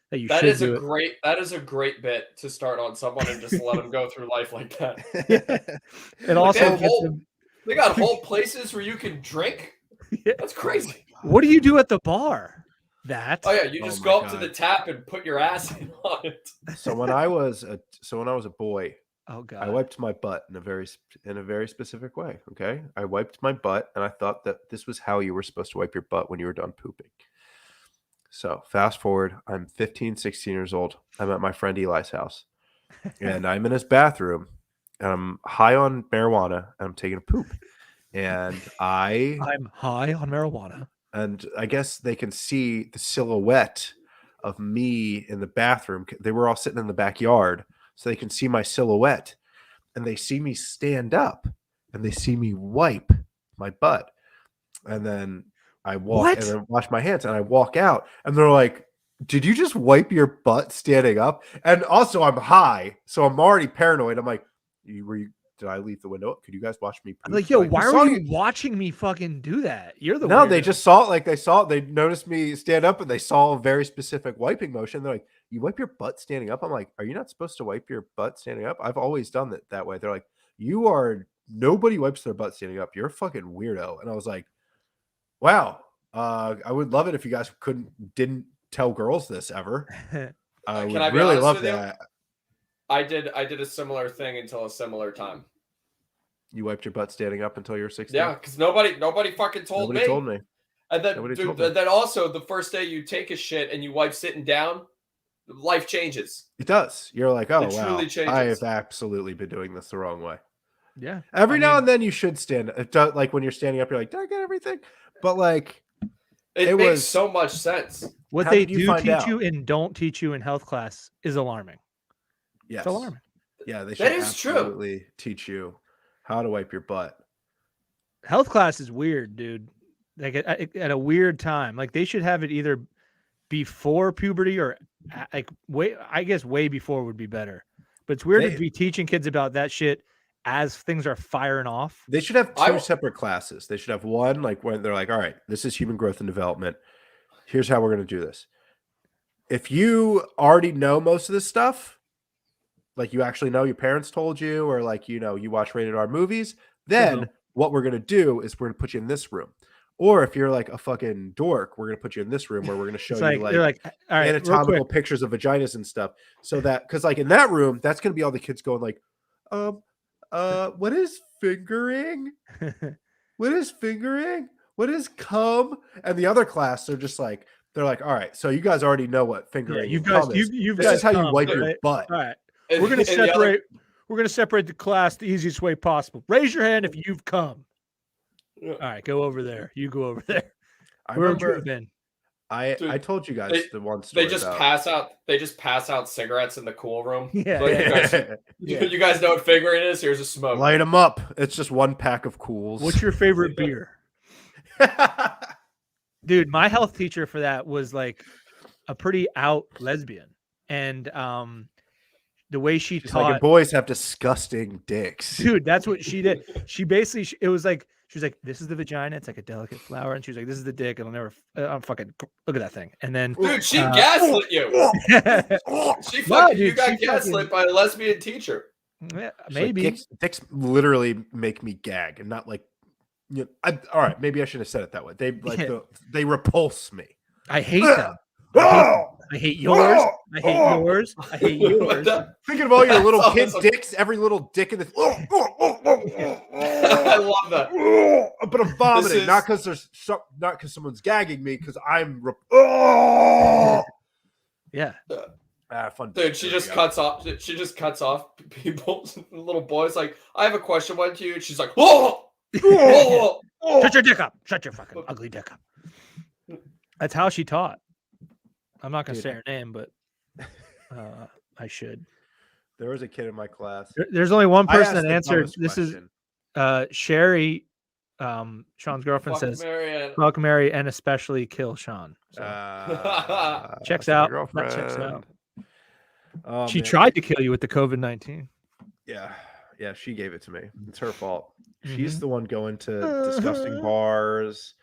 that you should do it. That is a great bit to start on someone and just let them go through life like that. It also they got whole places where you can drink. Yeah. That's crazy. What do you do at the bar? Oh yeah, you just go up to the tap and put your ass in on it. So when I was a boy, oh god, I wiped my butt in a very specific way. Okay, I wiped my butt, and I thought that this was how you were supposed to wipe your butt when you were done pooping. So fast forward, I'm 15, 16 years old. I'm at my friend Eli's house, and I'm in his bathroom, and I'm high on marijuana, and I'm taking a poop, and I'm high on marijuana. And I guess they can see the silhouette of me in the bathroom. They were all sitting in the backyard, so they can see my silhouette. And they see me stand up, and they see me wipe my butt. And then I walk and then wash my hands, and I walk out. And they're like, did you just wipe your butt standing up? And also, I'm high, so I'm already paranoid. I'm like, did I leave the window? Could you guys watch me poop? I'm like, yo, why are you watching me fucking do that? You're the weirdo. They just saw it. They noticed me stand up and they saw a very specific wiping motion. They're like, you wipe your butt standing up? I'm like, are you not supposed to wipe your butt standing up? I've always done it that way. They're like, nobody wipes their butt standing up. You're a fucking weirdo. And I was like, wow, I would love it if you guys didn't tell girls this ever. I would really love that. I did a similar thing until a similar time. You wiped your butt standing up until you're 16? Yeah, because nobody fucking told me. Nobody told me. And then also the first day you take a shit and you wipe sitting down, life changes. It does. You're like, oh, wow, truly changes. I have absolutely been doing this the wrong way. Yeah. Every now and then you should stand. Like when you're standing up, you're like, did I get everything? But like, it makes so much sense. What they do teach you and don't teach you in health class is alarming. Yes. It's alarming. Yeah, they should absolutely teach you how to wipe your butt. Health class is weird, dude. Like at a weird time. Like they should have it either before puberty or like way before would be better. But it's weird to be teaching kids about that shit as things are firing off. They should have two separate classes. They should have one like when they're like, all right, this is human growth and development. Here's how we're going to do this. If you already know most of this stuff, like you actually know your parents told you, or like, you watch rated R movies, then what we're going to do is we're going to put you in this room. Or if you're like a fucking dork, we're going to put you in this room where we're going to show you like all right, anatomical pictures of vaginas and stuff. So that, because like in that room, that's going to be all the kids going like, what is fingering? What is fingering? What is cum? And the other class, they're like, all right, so you guys already know what fingering is. This is how you wipe your butt. All right. We're gonna separate. We're gonna separate the class the easiest way possible. Raise your hand if you've come. All right, go over there. You go over there. I remember Dude, I told you guys the one They story. just about... pass out cigarettes in the cool room. Yeah, Like, you guys know what figuring is? Here's a smoke. Light them up. It's just one pack of Cools. What's your favorite beer? Dude, my health teacher for that was like a pretty out lesbian. And the way she's taught, like, boys have disgusting dicks. Dude, that's what she did. She basically, it was like, she was like, this is the vagina. It's like a delicate flower. And she was like, this is the dick. It'll never, I'm fucking, look at that thing. And then, dude, she gaslit you. She fucking, you got gaslit by a lesbian teacher. Yeah, maybe. Like, dicks literally make me gag, and not like, all right, maybe I should have said it that way. They like they repulse me. I hate them. I hate yours. I hate yours. I hate yours. Thinking of all your little kid dicks, every little dick in the. I love that. But I'm vomiting, not because someone's gagging me, because I'm. Yeah. Fun. Dude, she just cuts off. She just cuts off people, little boys. Like, I have a question. Why don't you? And she's like, whoa, whoa, whoa. Shut your dick up. Shut your fucking ugly dick up. That's how she taught. I'm not gonna say her name, but I should. There was a kid in my class. There's only one person that answered. This is Sherry. Sean's girlfriend says, "Fuck Mary and especially kill Sean." So, checks out. That checks out. Oh, she tried to kill you with the COVID-19. Yeah, she gave it to me. It's her fault. She's the one going to disgusting bars,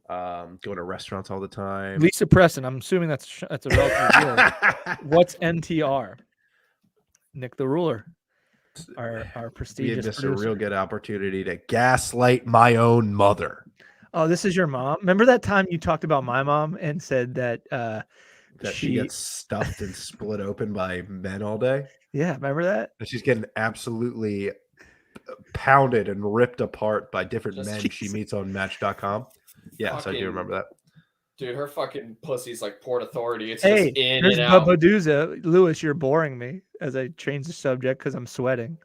going to restaurants all the time. Lisa Preston. I'm assuming that's a relative. What's NTR? Nick the Ruler, our prestigious. Just a real good opportunity to gaslight my own mother. Oh, this is your mom. Remember that time you talked about my mom and said that she gets stuffed and split open by men all day? Yeah, remember that? And she's getting absolutely pounded and ripped apart by different men she meets on Match.com. Yes, I do remember that. Dude, her fucking pussy's like Port Authority. It's just in and out. Babaduza. Lewis, you're boring me as I change the subject because I'm sweating.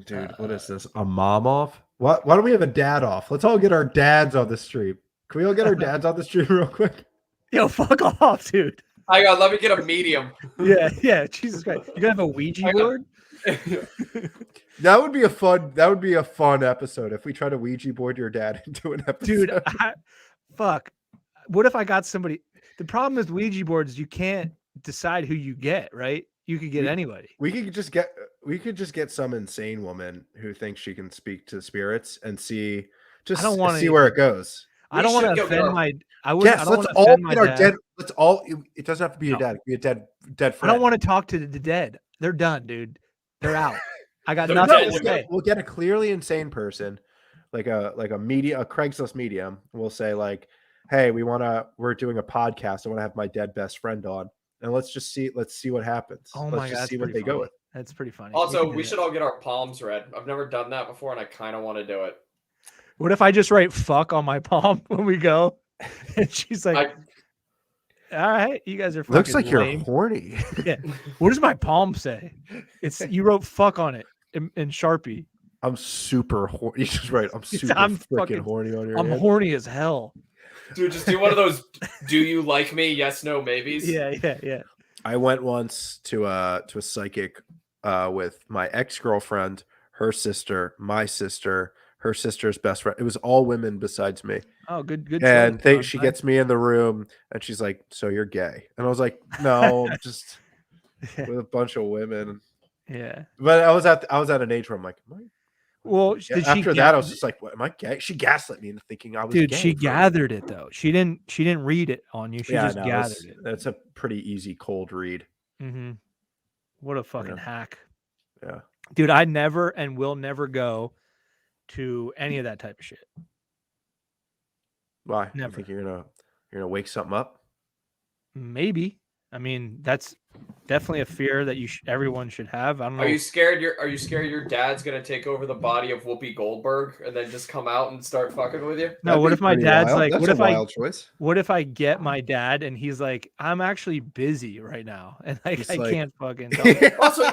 Dude, what is this? A mom off? Why don't we have a dad off? Let's all get our dads on the stream. Can we all get our dads on the stream real quick? Yo, fuck off, dude. Hang on, let me get a medium. Yeah. Jesus Christ. You gonna have a Ouija board? That would be a fun episode if we try to Ouija board your dad into an episode. Dude, fuck. What if I got somebody? The problem with Ouija boards, you can't decide who you get, right? You could get anybody. We could just get some insane woman who thinks she can speak to spirits and see where it goes. I don't want to offend my. Let's all get our dead. Let's all. It doesn't have to be your dad. It could be a dead friend. I don't want to talk to the dead. They're done, dude. They're out. I got nothing to say. We'll get a clearly insane person, like a Craigslist medium. We'll say like, hey, we're doing a podcast. I want to have my dead best friend on, and let's see what happens. Oh my God, see what they go with. That's pretty funny. Also, we should all get our palms read. I've never done that before, and I kind of want to do it. What if I just write "fuck" on my palm when we go, and she's like, "All right, you guys are fucking looks like lame. You're horny." Yeah. What does my palm say? You wrote "fuck" on it in Sharpie. I'm super horny. You just write, I'm super freaking horny on your I'm head. horny as hell. Dude, just do one of those "do you like me?" yes, no, maybes. Yeah. I went once to a psychic with my ex-girlfriend, her sister, my sister, her sister's best friend. It was all women besides me. Oh, good. And she gets me in the room and she's like, "So you're gay?" And I was like, "No, I'm just with a bunch of women." Yeah. But I was at an age where I'm like, "Am I?" Well, after that, I was just like, "What, am I gay?" She gaslit me into thinking I was gay. Dude, she gathered it though. She didn't read it on you. She just gathered it. That's a pretty easy cold read. Mm-hmm. What a fucking hack. Yeah. Dude, I never and will never go to any of that type of shit. Why? Never. You think you're gonna wake something up? Maybe. I mean, that's definitely a fear that everyone should have. I don't know. Are you scared your dad's gonna take over the body of Whoopi Goldberg and then just come out and start fucking with you? No. What if my dad's like? That's choice. What if I get my dad and he's like, "I'm actually busy right now, and I can't fucking." Talk. Also,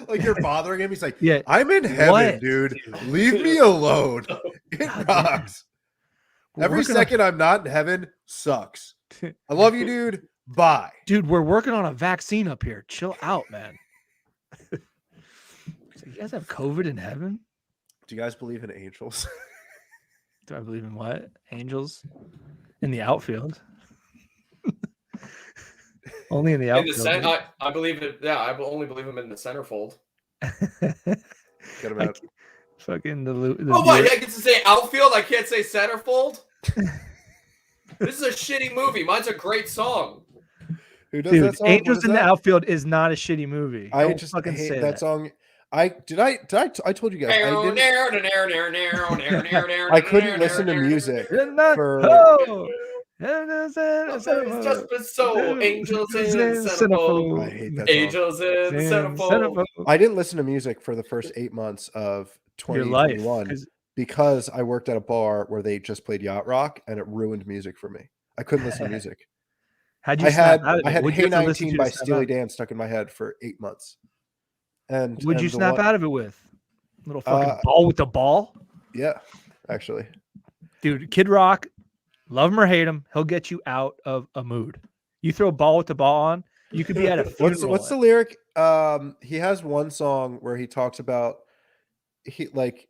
like you're bothering him. He's like, "Yeah, I'm in heaven, dude. Leave me alone. It rocks." Every second I'm not in heaven sucks. I love you, dude. Bye. Dude, we're working on a vaccine up here. Chill out, man. So you guys have COVID in heaven? Do you guys believe in angels? Do I believe in what? Angels in the outfield? Only in the outfield. I believe it. Yeah, I only believe him in the centerfold. Get him out. Fucking the oh, what? I get to say outfield? I can't say centerfold? This is a shitty movie. Mine's a great song. Who does Dude, that song? Angels in the Outfield is not a shitty movie. I just fucking hate that song. I told you guys I couldn't listen to music for it's just been so angels in centerfold. I hate that Angels in centerfold. I didn't listen to music for the first 8 months of 2021 because I worked at a bar where they just played yacht rock and it ruined music for me. I couldn't listen to music. I had Hey 19 by Steely Dan stuck in my head for 8 months. And would you snap out of it with little fucking ball with the ball? Yeah, actually, dude, Kid Rock, love him or hate him, he'll get you out of a mood. You throw a ball with the ball on, you could be at a funeral. What's the lyric? He has one song where he talks about he's like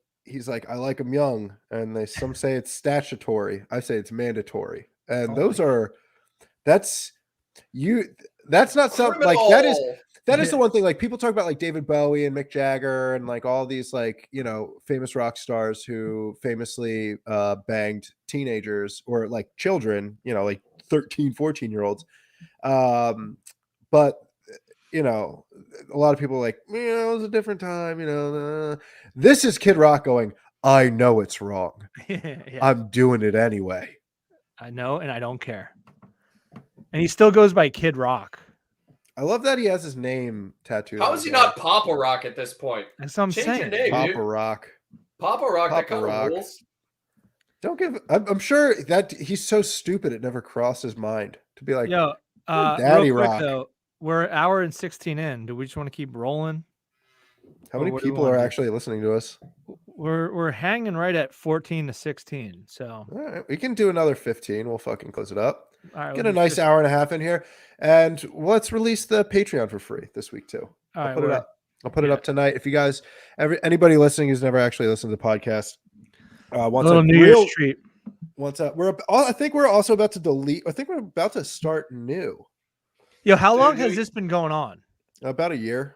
I like him young, and some say it's statutory. I say it's mandatory, and that's not something like that is. That is the one thing, like people talk about like David Bowie and Mick Jagger and like all these like, famous rock stars who famously banged teenagers or like children, like 13, 14-year-olds. But, a lot of people are like, it was a different time, This is Kid Rock going, I know it's wrong. Yeah. I'm doing it anyway. I know, and I don't care. And he still goes by Kid Rock. I love that he has his name tattooed. How is he not Papa Rock at this point? That's what I'm saying. Your name, Papa dude. Rock. Papa Rock. That kind of rules. Don't give. I'm sure that he's so stupid it never crossed his mind to be like, Daddy Rock. Though, we're an hour and 16 in. Do we just want to keep rolling? How many people are actually listening to us? We're hanging right at 14 to 16. So all right, we can do another 15. We'll fucking close it up. All right, get a nice hour and a half in here, and let's release the Patreon for free this week too. I'll put it up. I'll put it up tonight. If you guys, anybody listening who's never actually listened to the podcast, wants a little New Year's treat. I think we're also about to delete. I think we're about to start new. Yo, how long has this been going on? About a year.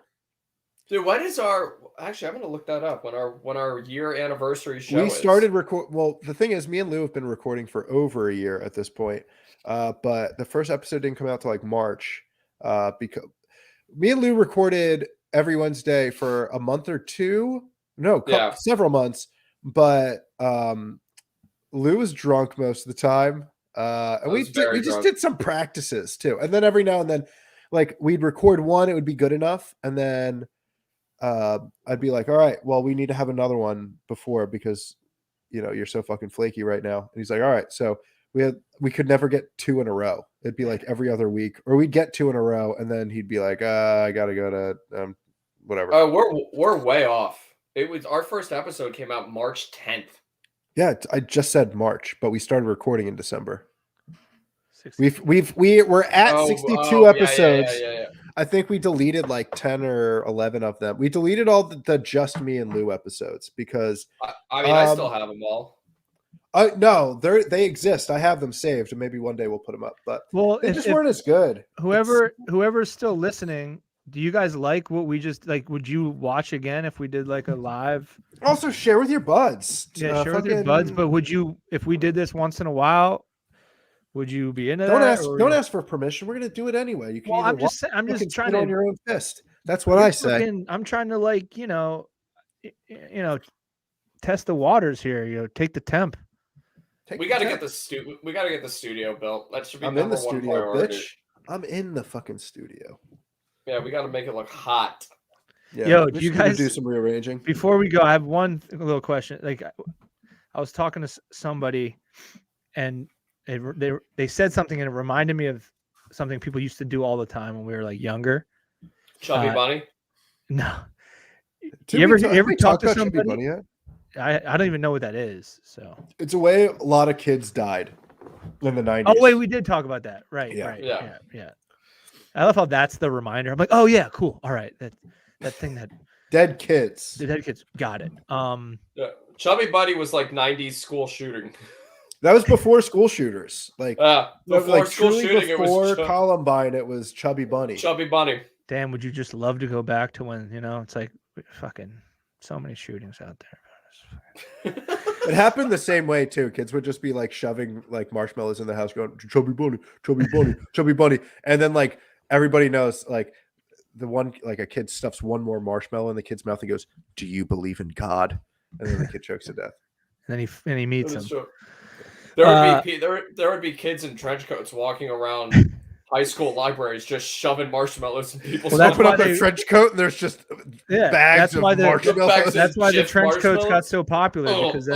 Dude, when is our? Actually, I'm gonna look that up. When our year anniversary show. We started record. Well, the thing is, me and Lou have been recording for over a year at this point. But the first episode didn't come out till like March. Because me and Lou recorded every Wednesday for a month or two. No, several months. But Lou was drunk most of the time. And we just did some practices too. And then every now and then, like we'd record one, it would be good enough, and then I'd be like, all right, well, we need to have another one before because you're so fucking flaky right now. And he's like, all right, so we could never get 2 in a row. It'd be like every other week, or we'd get 2 in a row, and then he'd be like, I gotta go to whatever. We're way off. It was our first episode came out March 10th. Yeah, I just said March, but we started recording in December. We're at 62 episodes. Yeah. I think we deleted like 10 or 11 of them. We deleted all the just me and Lou episodes because I still have them all. No, they exist. I have them saved, and maybe one day we'll put them up. But they just weren't as good. Whoever's still listening, do you guys like what we just like? Would you watch again if we did like a live? Also, share with your buds. Yeah, share with your buds. But would you, if we did this once in a while? Would you be into that? Don't ask for permission. We're gonna do it anyway. You can. Well, I'm just trying to on your own fist. That's what I say. I'm trying to like test the waters here. Take the temp. We got to get the studio built. That should be I'm in the one studio, priority. bitch. I'm in the fucking studio. Yeah, we got to make it look hot. Yeah, yo, do you guys do some rearranging? Before we go, I have one little question. Like, I was talking to somebody, and they said something, and it reminded me of something people used to do all the time when we were like younger. Chubby Bunny? No. You ever talk to somebody? Bunny yet? I don't even know what that is. So It's a way a lot of kids died in the 90s. oh wait, we did talk about that. Right, Yeah. right, Yeah. yeah. I love how that's the reminder. I'm like, oh yeah, cool. All right, that thing that Dead kids. the dead kids got it. Yeah. Chubby Buddy was like 90s school shooting. That was before school shooters. Like Before like school truly shooting, it before was Columbine, it was Chubby Bunny. Chubby Bunny. Damn, would you just love to go back to when it's like fucking so many shootings out there. It happened the same way too. Kids would just be like shoving like marshmallows in the house, going Chubby Bunny, Chubby Bunny, Chubby Bunny, and then like everybody knows like the one like a kid stuffs one more marshmallow in the kid's mouth and goes, "Do you believe in God?" And then the kid chokes to death. And then he meets him. True. There would be kids in trench coats walking around high school libraries just shoving marshmallows in people's Well, that's Open why up a trench coat and there's just bags of marshmallows. That's why the Chips trench coats got marshmallows? so popular because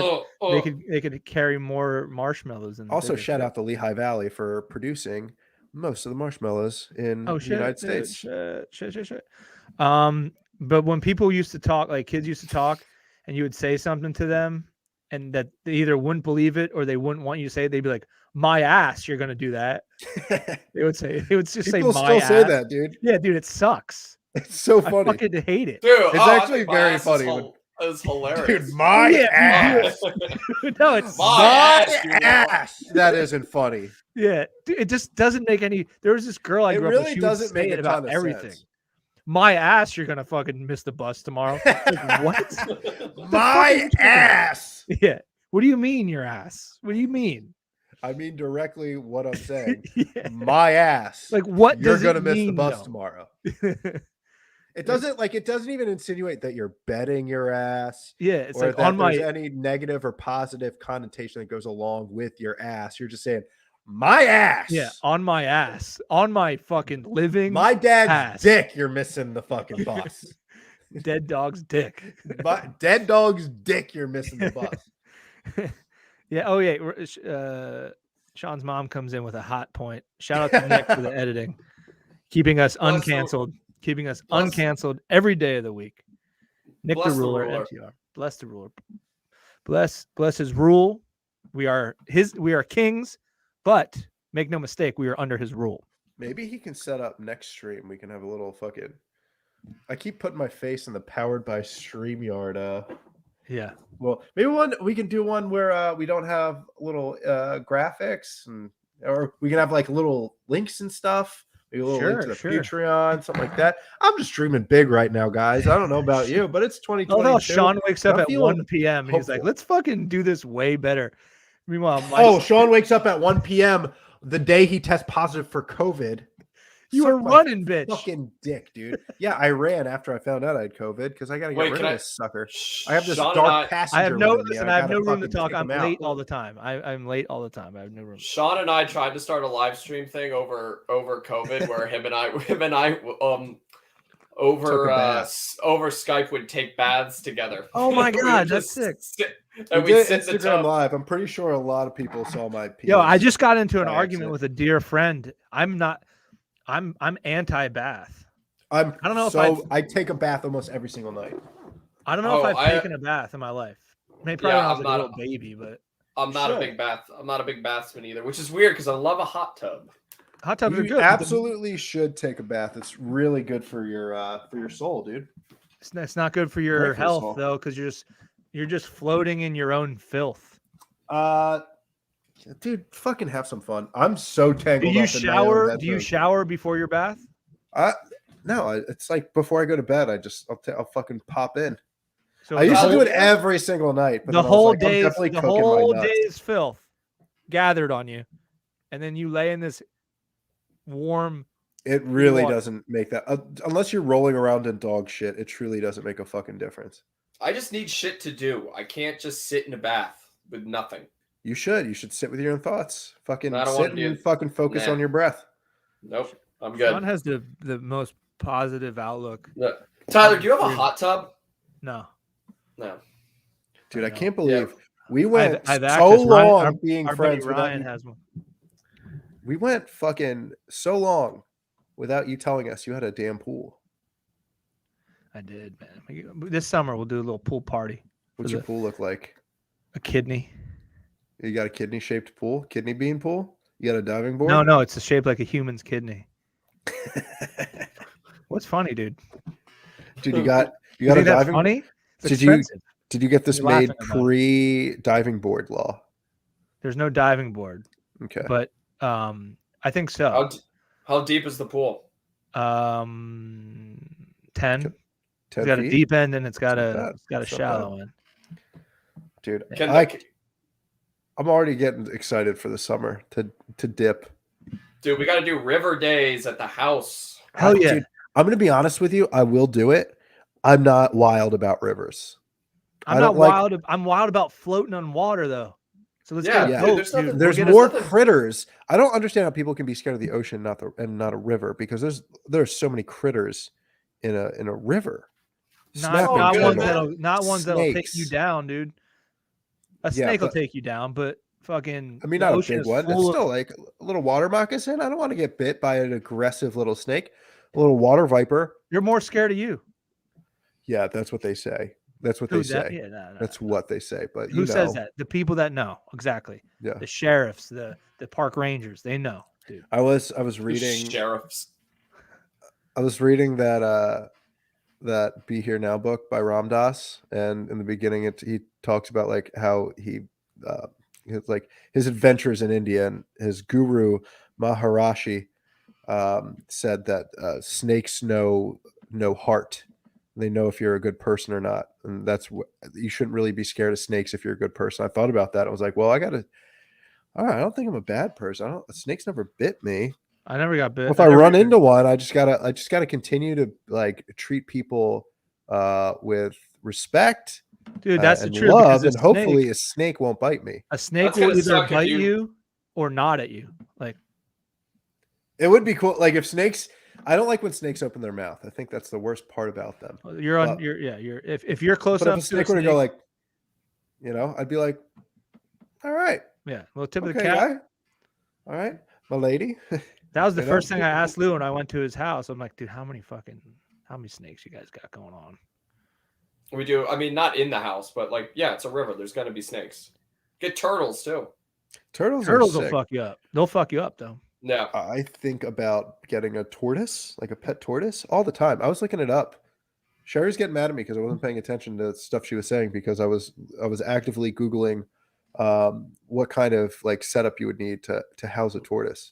they could carry more marshmallows. Also, shout out the Lehigh Valley for producing most of the marshmallows in the United States. Shit. But when people used to talk, like kids used to talk, and you would say something to them, and that they either wouldn't believe it or they wouldn't want you to say it, they'd be like, "My ass, you're gonna do that." They would just People say, "My still ass." say that, dude. Yeah, dude, it sucks. It's so I funny. fucking hate it. Dude, It's actually very funny. It's hilarious. Dude, my ass. No, it's My dude. ass. That isn't funny. yeah. Dude, it just doesn't make any. There was this girl I It grew up really with. She doesn't would say make it a about ton of everything. sense. My ass, you're gonna fucking miss the bus tomorrow. Like, what? My ass. Yeah. What do you mean your ass? What do you mean? I mean directly what I'm saying. Yeah. My ass. Like what You're does gonna it miss the mean, bus though? tomorrow. It doesn't even insinuate that you're betting your ass. Yeah, it's or like that on my there's any negative or positive connotation that goes along with your ass. You're just saying my ass. yeah, on my ass. On my fucking living My dad's ass. dick. You're missing the fucking bus. dead dog's dick. My dead dog's dick. You're missing the bus. Yeah. Oh yeah. Sean's mom comes in with a hot point. Shout out to Nick for the editing, keeping us Bless the- uncanceled, keeping us bless- uncanceled every day of the week. Nick Bless the the ruler, ruler. NTR. Bless the ruler. Bless his rule. We are kings, but make no mistake, we are under his rule. Maybe he can set up next stream. We can have a little fucking. I keep putting my face in the powered by StreamYard. Yeah. Well, maybe we can do one where we don't have little graphics or we can have like little links and stuff. Maybe a little link to the Patreon, something like that. I'm just dreaming big right now, guys. I don't know about you, but it's 2022. Oh, Sean wakes up I'm at feeling 1 p.m. and he's like, hopeful. let's fucking do this way better. Meanwhile, Sean wakes up at 1 p.m. the day he tests positive for COVID. you Suck were my running, bitch. fucking dick, dude. Yeah, I ran after I found out I had COVID because I got to get rid of this sucker. I have this Sean dark passenger. I have no within me, listen. and I have gotta no room to fucking talk. kick I'm him out. late all the time. I'm late all the time. I have no room. Sean and I tried to start a live stream thing over COVID where him and I over Skype would take baths together. Oh my We would god, that's just sick. And We we did sit in the Instagram tub. Live. I'm pretty sure a lot of people saw my penis. Yo, I just got into an by argument accident. with a dear friend. I'm anti-bath. I don't know if I take a bath almost every single night. I don't know if Oh, I've taken a bath in my life. Maybe probably Yeah, when I was I'm like a not little baby, but I'm not Sure. a big bathsman either, which is weird because I love a hot tub. hot tubs are You good. absolutely should take a bath. It's really good for your soul, dude. It's not good for your Great for the health soul. though, because you're just floating in your own filth. Dude, fucking have some fun. I'm so Do tangled you up in my own shower? head Do you thing. shower before your bath? No, it's like before I go to bed, I'll fucking pop in. So I used to do it Yeah. every single night, but the then I was whole like, I'm day's definitely the cooking whole my nuts. day's filth gathered on you, and then you lay in this warm. It really water. doesn't make that unless you're rolling around in dog shit. It truly doesn't make a fucking difference. I just need shit to do. I can't just sit in a bath with nothing. You should sit with your own thoughts. Fucking I don't sit wanna do and it. fucking focus Nah. on your breath. Nope, I'm good. Sean has the most positive outlook. No. Tyler, do you have a hot tub? No, No. Dude, I know. can't believe we went I've so access. long Ryan, being our buddy friends without Ryan you. has one. We went fucking so long without you telling us you had a damn pool. I did, man. This summer we'll do a little pool party What's your pool look like? A kidney. You got a kidney shaped pool, kidney bean pool. You got a diving board? No, it's shaped like a human's kidney. What's funny, dude? Dude, you got You a think that's diving. funny? It's Did you expensive. did you get this You're made laughing about pre diving board law? There's no diving board, Okay. but I think so. How deep is the pool? 10. 10 It's got feet? a deep end and it's got not a bad. it's got a It's not shallow bad. end. Dude, Can I'm already getting excited for the summer to dip. Dude, we got to do river days at the house. Hell yeah. Dude, I'm going to be honest with you. I will do it. I'm not wild about rivers. I'm not wild. I'm wild about floating on water though. So let's get a Yeah. boat, There's dude. nothing- There's We'll more nothing- critters. I don't understand how people can be scared of the ocean, not a river, because there's so many critters in a river. Not good, ones man. that'll take you Snakes. down, dude. A Yeah, snake will but- take you down, but fucking I mean, the not a ocean big is one. It's full of- still like a little water moccasin. I don't want to get bit by an aggressive little snake, a little water viper. You're more scared of you. Yeah, that's what they say. That's what Who, they say. yeah, no, That's what they say. But Who says that? The people that know exactly. Yeah. The sheriffs, the park rangers, they know, dude. I was The reading sheriffs. I was reading that Be Here Now book by Ram Dass, and in the beginning he talks about like how his adventures in India, and his guru Maharishi said that snakes know heart. They know if you're a good person or not, and that's what you shouldn't really be scared of snakes if you're a good person. I thought about that. I was like, well, all right, I don't think I'm a bad person. Snakes never bit me. I never got bit. If I run into one, I just gotta continue to like treat people with respect, dude. That's the and truth. love, because and hopefully a snake won't bite me. a snake That's will gonna either suck if bite you- you or not at you. Like It would be cool, like if snakes. I don't like when snakes open their mouth. I think that's the worst part about them. you're on. But- You're if you're close But if enough a snake were to go like, I'd be like, all right, yeah, well, tip of the okay, cap. guy, all right, my lady. That was the You know? first thing I asked Lou when I went to his house. I'm like, dude, how many snakes you guys got going on? We do. I mean, not in the house, but like, yeah, it's a river. There's gonna be snakes. Get turtles too. Turtles Turtles are will sick. fuck you up. They'll fuck you up though. No. I think about getting a tortoise, like a pet tortoise, all the time. I was looking it up. Sherry's getting mad at me because I wasn't paying attention to stuff she was saying, because I was actively Googling what kind of like setup you would need to house a tortoise.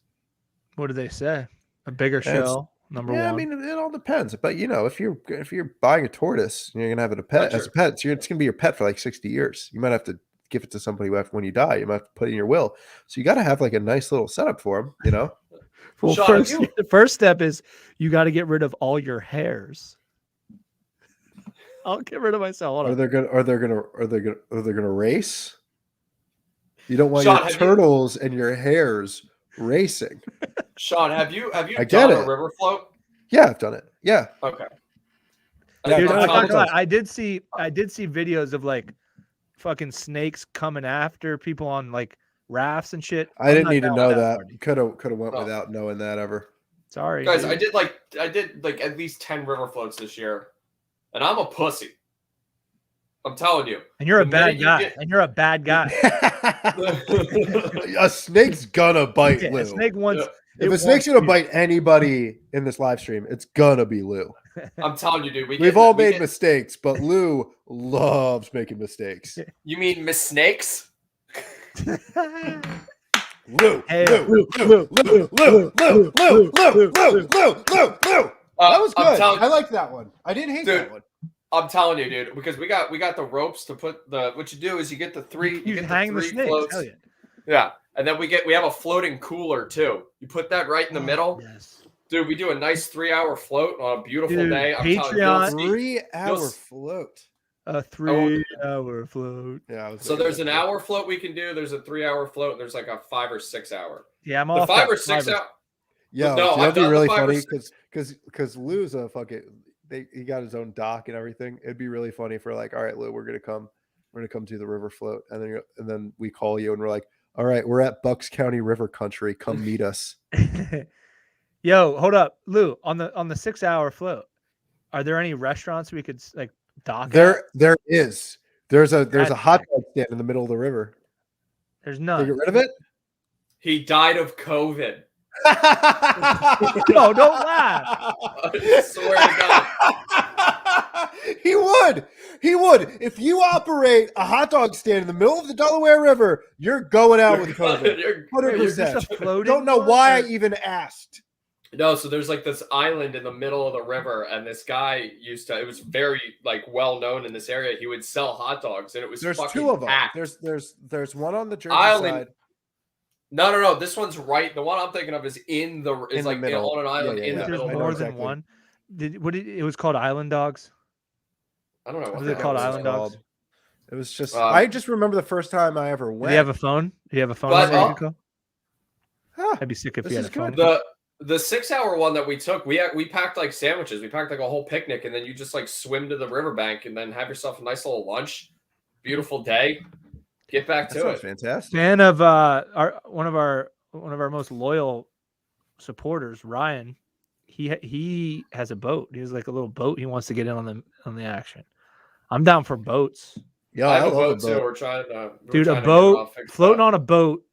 What do they say? A bigger Yeah, it's- shell, number Yeah, one. I mean it all depends. But if you're buying a tortoise and you're gonna have it as a pet, it's gonna be your pet for like 60 years. You might have to give it to somebody when you die. You might have to put it in your will. So you got to have like a nice little setup for them, Well, Sean, the first step is you got to get rid of all your hairs. I'll get rid of myself. Hold Are on. they gonna race? You don't want Sean, your have you- turtles and your hairs racing. Get have you I done get a it. river float? Yeah, I've done it. Yeah. Okay. Yeah, Dude, I've I'm done not it. gonna lie, I did see videos of like fucking snakes coming after people on like rafts and shit. I I'm didn't not need to down know with that. party. Could have went Oh. without knowing that ever. Sorry, Guys, dude. I did like at least 10 river floats this year, and I'm a pussy. I'm telling you. And you're a the bad minute you guy. get- And you're a bad guy. A snake's gonna bite Yeah, Lou. a snake wants. If it a snake's gonna wants you. bite anybody in this live stream, it's gonna be Lou. I'm telling you, dude. We've all made mistakes, but Lou loves making mistakes. You mean Miss Snakes? Lou, Hey, Lou, Lou, Lou, Lou, Lou, Lou, Lou, Lou, Lou, Lou. That was I'm good. telling- I like that one. I didn't hate Dude. that one. I'm telling you, dude, because we got the ropes to put the. What you do is you get the three. You get hang the three snakes. floats. Hell yeah. Yeah, and then we have a floating cooler too. You put that right in the middle, Yes. dude. We do a nice 3-hour float on a beautiful Dude, day. I'm Patreon- telling you, you'll see- 3-hour you'll- float. A 3-hour float. Yeah. I was So looking there's at an that. hour float we can do. There's a 3-hour float. And there's like a 5 or 6 hour. Yeah, I'm The all 5 or 6 hour. Yo, No, that'd I've be done the really 5 or funny 6. because Lou's a fucking. He got his own dock and everything. It'd be really funny for like, all right, Lou, we're gonna come to the river float, and then we call you and we're like, all right, we're at Bucks County River Country. Come meet us. Yo, hold up, Lou. On the 6-hour float, are there any restaurants we could like dock? at? There is. There's a That's hot sick. dog stand in the middle of the river. There's They none. get rid of it? He died of COVID. No, don't laugh. I swear to God. He would. He would. If you operate a hot dog stand in the middle of the Delaware River, you're going out with COVID. You're- 100%. Just a floating Don't know one, why I or- even asked. No, so there's like this island in the middle of the river, and this guy used to. It was very like well known in this area. He would sell hot dogs, and it was There's fucking two of them. packed. There's one on the Jersey Island. side. No. This one's right. The one I'm thinking of is in the middle. on an island Yeah, in yeah. the There's middle. I know more exactly. than one. It was called Island Dogs. I don't know what Was it the called hell Island Dogs? It was just. Um, I just remember the first time I ever Do went. you have a phone? Do you have a phone But, number you could call? Huh, I'd be sick if this you had is a phone. good. The 6 hour one that we took, we packed like sandwiches. We packed like a whole picnic, and then you just like swim to the riverbank and then have yourself a nice little lunch. Beautiful day. Get back That to sounds it. fantastic. Fan of one of our most loyal supporters, Ryan. He has a boat. He has like a little boat. He wants to get in on the action. I'm down for boats, Yeah, I have I a love boat a too. boat. We're trying to dude. trying A to get it all boat fixed floating up. on a boat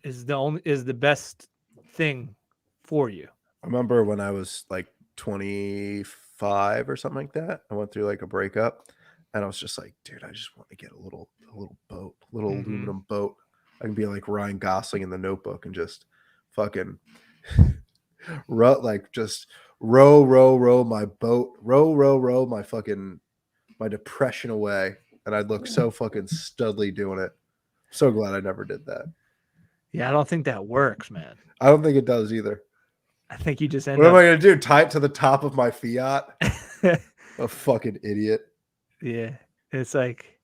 is the best thing for you. I remember when I was like 25 or something like that. I went through like a breakup, and I was just like, dude, I just want to get a little boat, little Mhm. aluminum boat. I can be like Ryan Gosling in The Notebook and just fucking just row my boat, row my depression away, and I'd look so fucking studly doing it. So glad I never did that. Yeah, I don't think that works, man. I don't think it does either. I think you just end What am up. I gonna do? Tie it to the top of my Fiat? A fucking idiot. Yeah, it's like,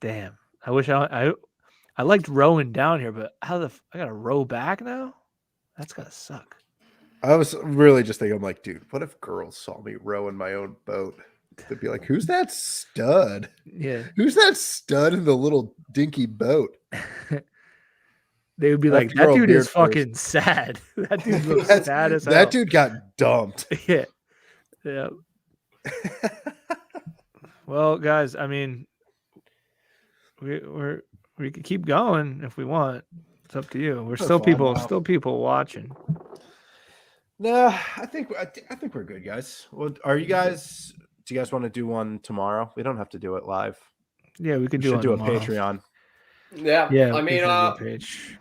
damn. I wish I liked rowing down here, but I gotta row back now? That's gotta suck. I was really just thinking, I'm like, dude, what if girls saw me rowing my own boat? They'd be like, who's that stud? Yeah, Who's that stud in the little dinky boat? they would be I have like, to that grow a dude beard is fucking sad. That dude looks sad as hell. That dude got dumped. Yeah, yeah. Well, guys, I mean, we could keep going if we want. It's up to you. We're That's still fine now. people watching. No, I think we're good, guys. Well, do you guys want to do one tomorrow? We don't have to do it live. Yeah, we could We do should do a tomorrow. Patreon. Yeah, Yeah, I we mean, should do a page.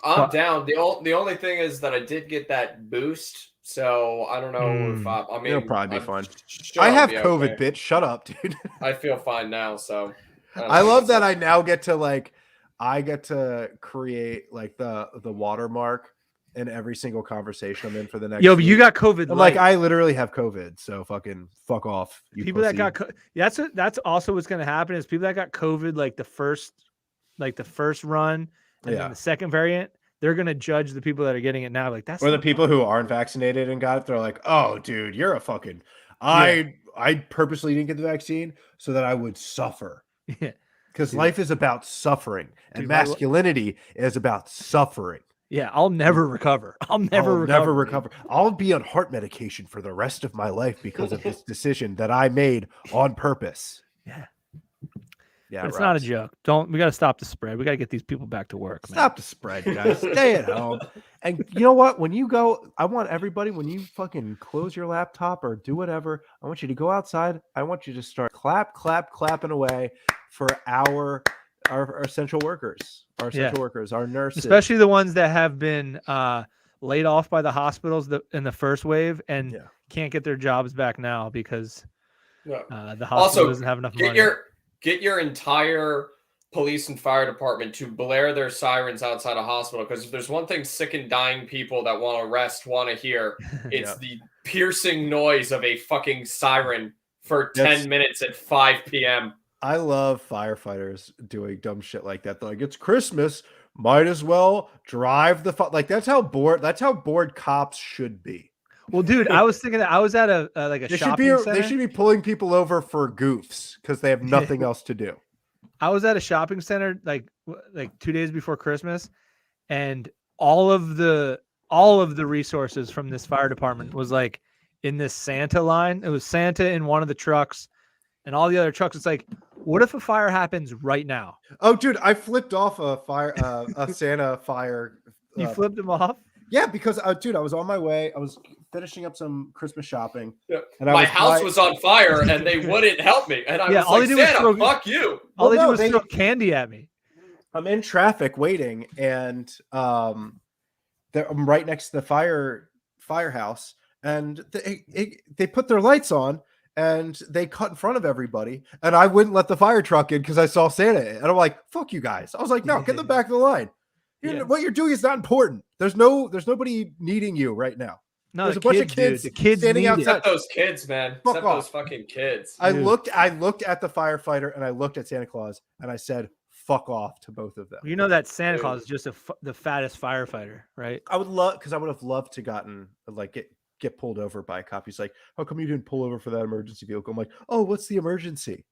I'm Well- down. The only thing is that I did get that boost, so I don't know if I mean It'll probably be I'm fun. sure I I'll have be COVID, okay. bitch. Shut up, dude. I feel fine now, so I love that I now get to create like the watermark in every single conversation I'm in for the next. Yo, but you week. got COVID. I'm like, light. I literally have COVID, so fucking fuck off. You People that pussy. got that's also what's gonna happen is people that got COVID like the first run and Yeah. then the second variant, they're gonna judge the people that are getting it now. Like that's Or the not people fun. who aren't vaccinated and got it, they're like, oh, dude, you're a fucking. I purposely didn't get the vaccine so that I would suffer. Yeah. Because Dude. life is about suffering, and Dude, my li- masculinity is about suffering. Yeah, I'll never recover. I'll never recover. I'll be on heart medication for the rest of my life because of this decision that I made on purpose. Yeah. Yeah, But it's it not a rocks. joke. We gotta stop the spread. We gotta get these people back to work, man. Stop the spread, guys. Stay at home. And you know what? When you go, I want everybody, when you fucking close your laptop or do whatever, I want you to go outside. I want you to start clapping away for our essential workers, our nurses. Especially the ones that have been laid off by the hospitals in the first wave and can't get their jobs back now because the hospital Also, doesn't have enough money. Get your entire police and fire department to blare their sirens outside a hospital, because if there's one thing sick and dying people that want to rest want to hear, it's the piercing noise of a fucking siren for 10 minutes at 5 p.m. I love firefighters doing dumb shit like that. They're like, it's Christmas, might as well drive the like. That's how bored cops should be. Well, dude, I was thinking that I was at a shopping center. They should be pulling people over for goofs because they have nothing else to do. I was at a shopping center like 2 days before Christmas, and all of the resources from this fire department was like in this Santa line. It was Santa in one of the trucks, and all the other trucks. It's like, What if a fire happens right now? Oh, dude, I flipped off a Santa fire. You flipped him off? Yeah, because dude, I was on my way. I was finishing up some Christmas shopping. Yeah. And my house was on fire and they wouldn't help me. And I was like, Santa, fuck you. All they did was throw candy at me. I'm in traffic waiting, and I'm right next to the firehouse, and they put their lights on, and they cut in front of everybody, and I wouldn't let the fire truck in because I saw Santa, and I'm like, fuck you guys. I was like, no, get in the back of the line. What you're doing is not important. There's nobody needing you right now. No, there's a bunch of kids. The kids standing outside. Except those kids, man. Except those fucking kids. I looked at the firefighter, and I looked at Santa Claus, and I said, fuck off to both of them. You know that Santa Claus is just the fattest firefighter, right? I would have loved to gotten get pulled over by a cop. He's like, how come you didn't pull over for that emergency vehicle? I'm like, oh, what's the emergency?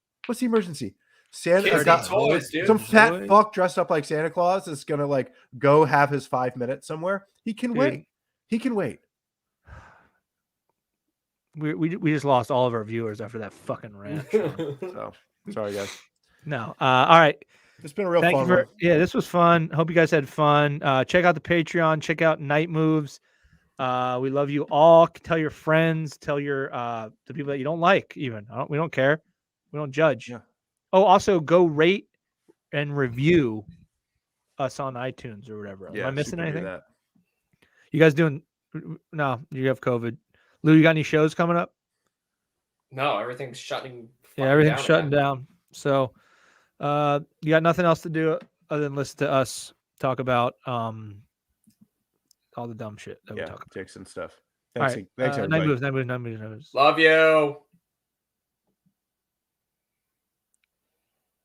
Santa's got toys, dude. Some fat fuck dressed up like Santa Claus is gonna like go have his 5 minutes somewhere. He can wait. He can wait. We just lost all of our viewers after that fucking rant. So sorry, guys. No. All right. It's been a real fun one. Yeah, this was fun. Hope you guys had fun. Check out the Patreon. Check out Night Moves. We love you all. Tell your friends. Tell your the people that you don't like. Even we don't care. We don't judge. Yeah. Oh, also go rate and review us on iTunes or whatever. Yeah, am I missing anything? You guys doing? No, you have COVID. Lou, you got any shows coming up? No, everything's shutting. Yeah, everything's shutting down. So, you got nothing else to do other than listen to us talk about all the dumb shit that we talk about. Dicks and stuff. Thanks, everybody. Night moves. Love you.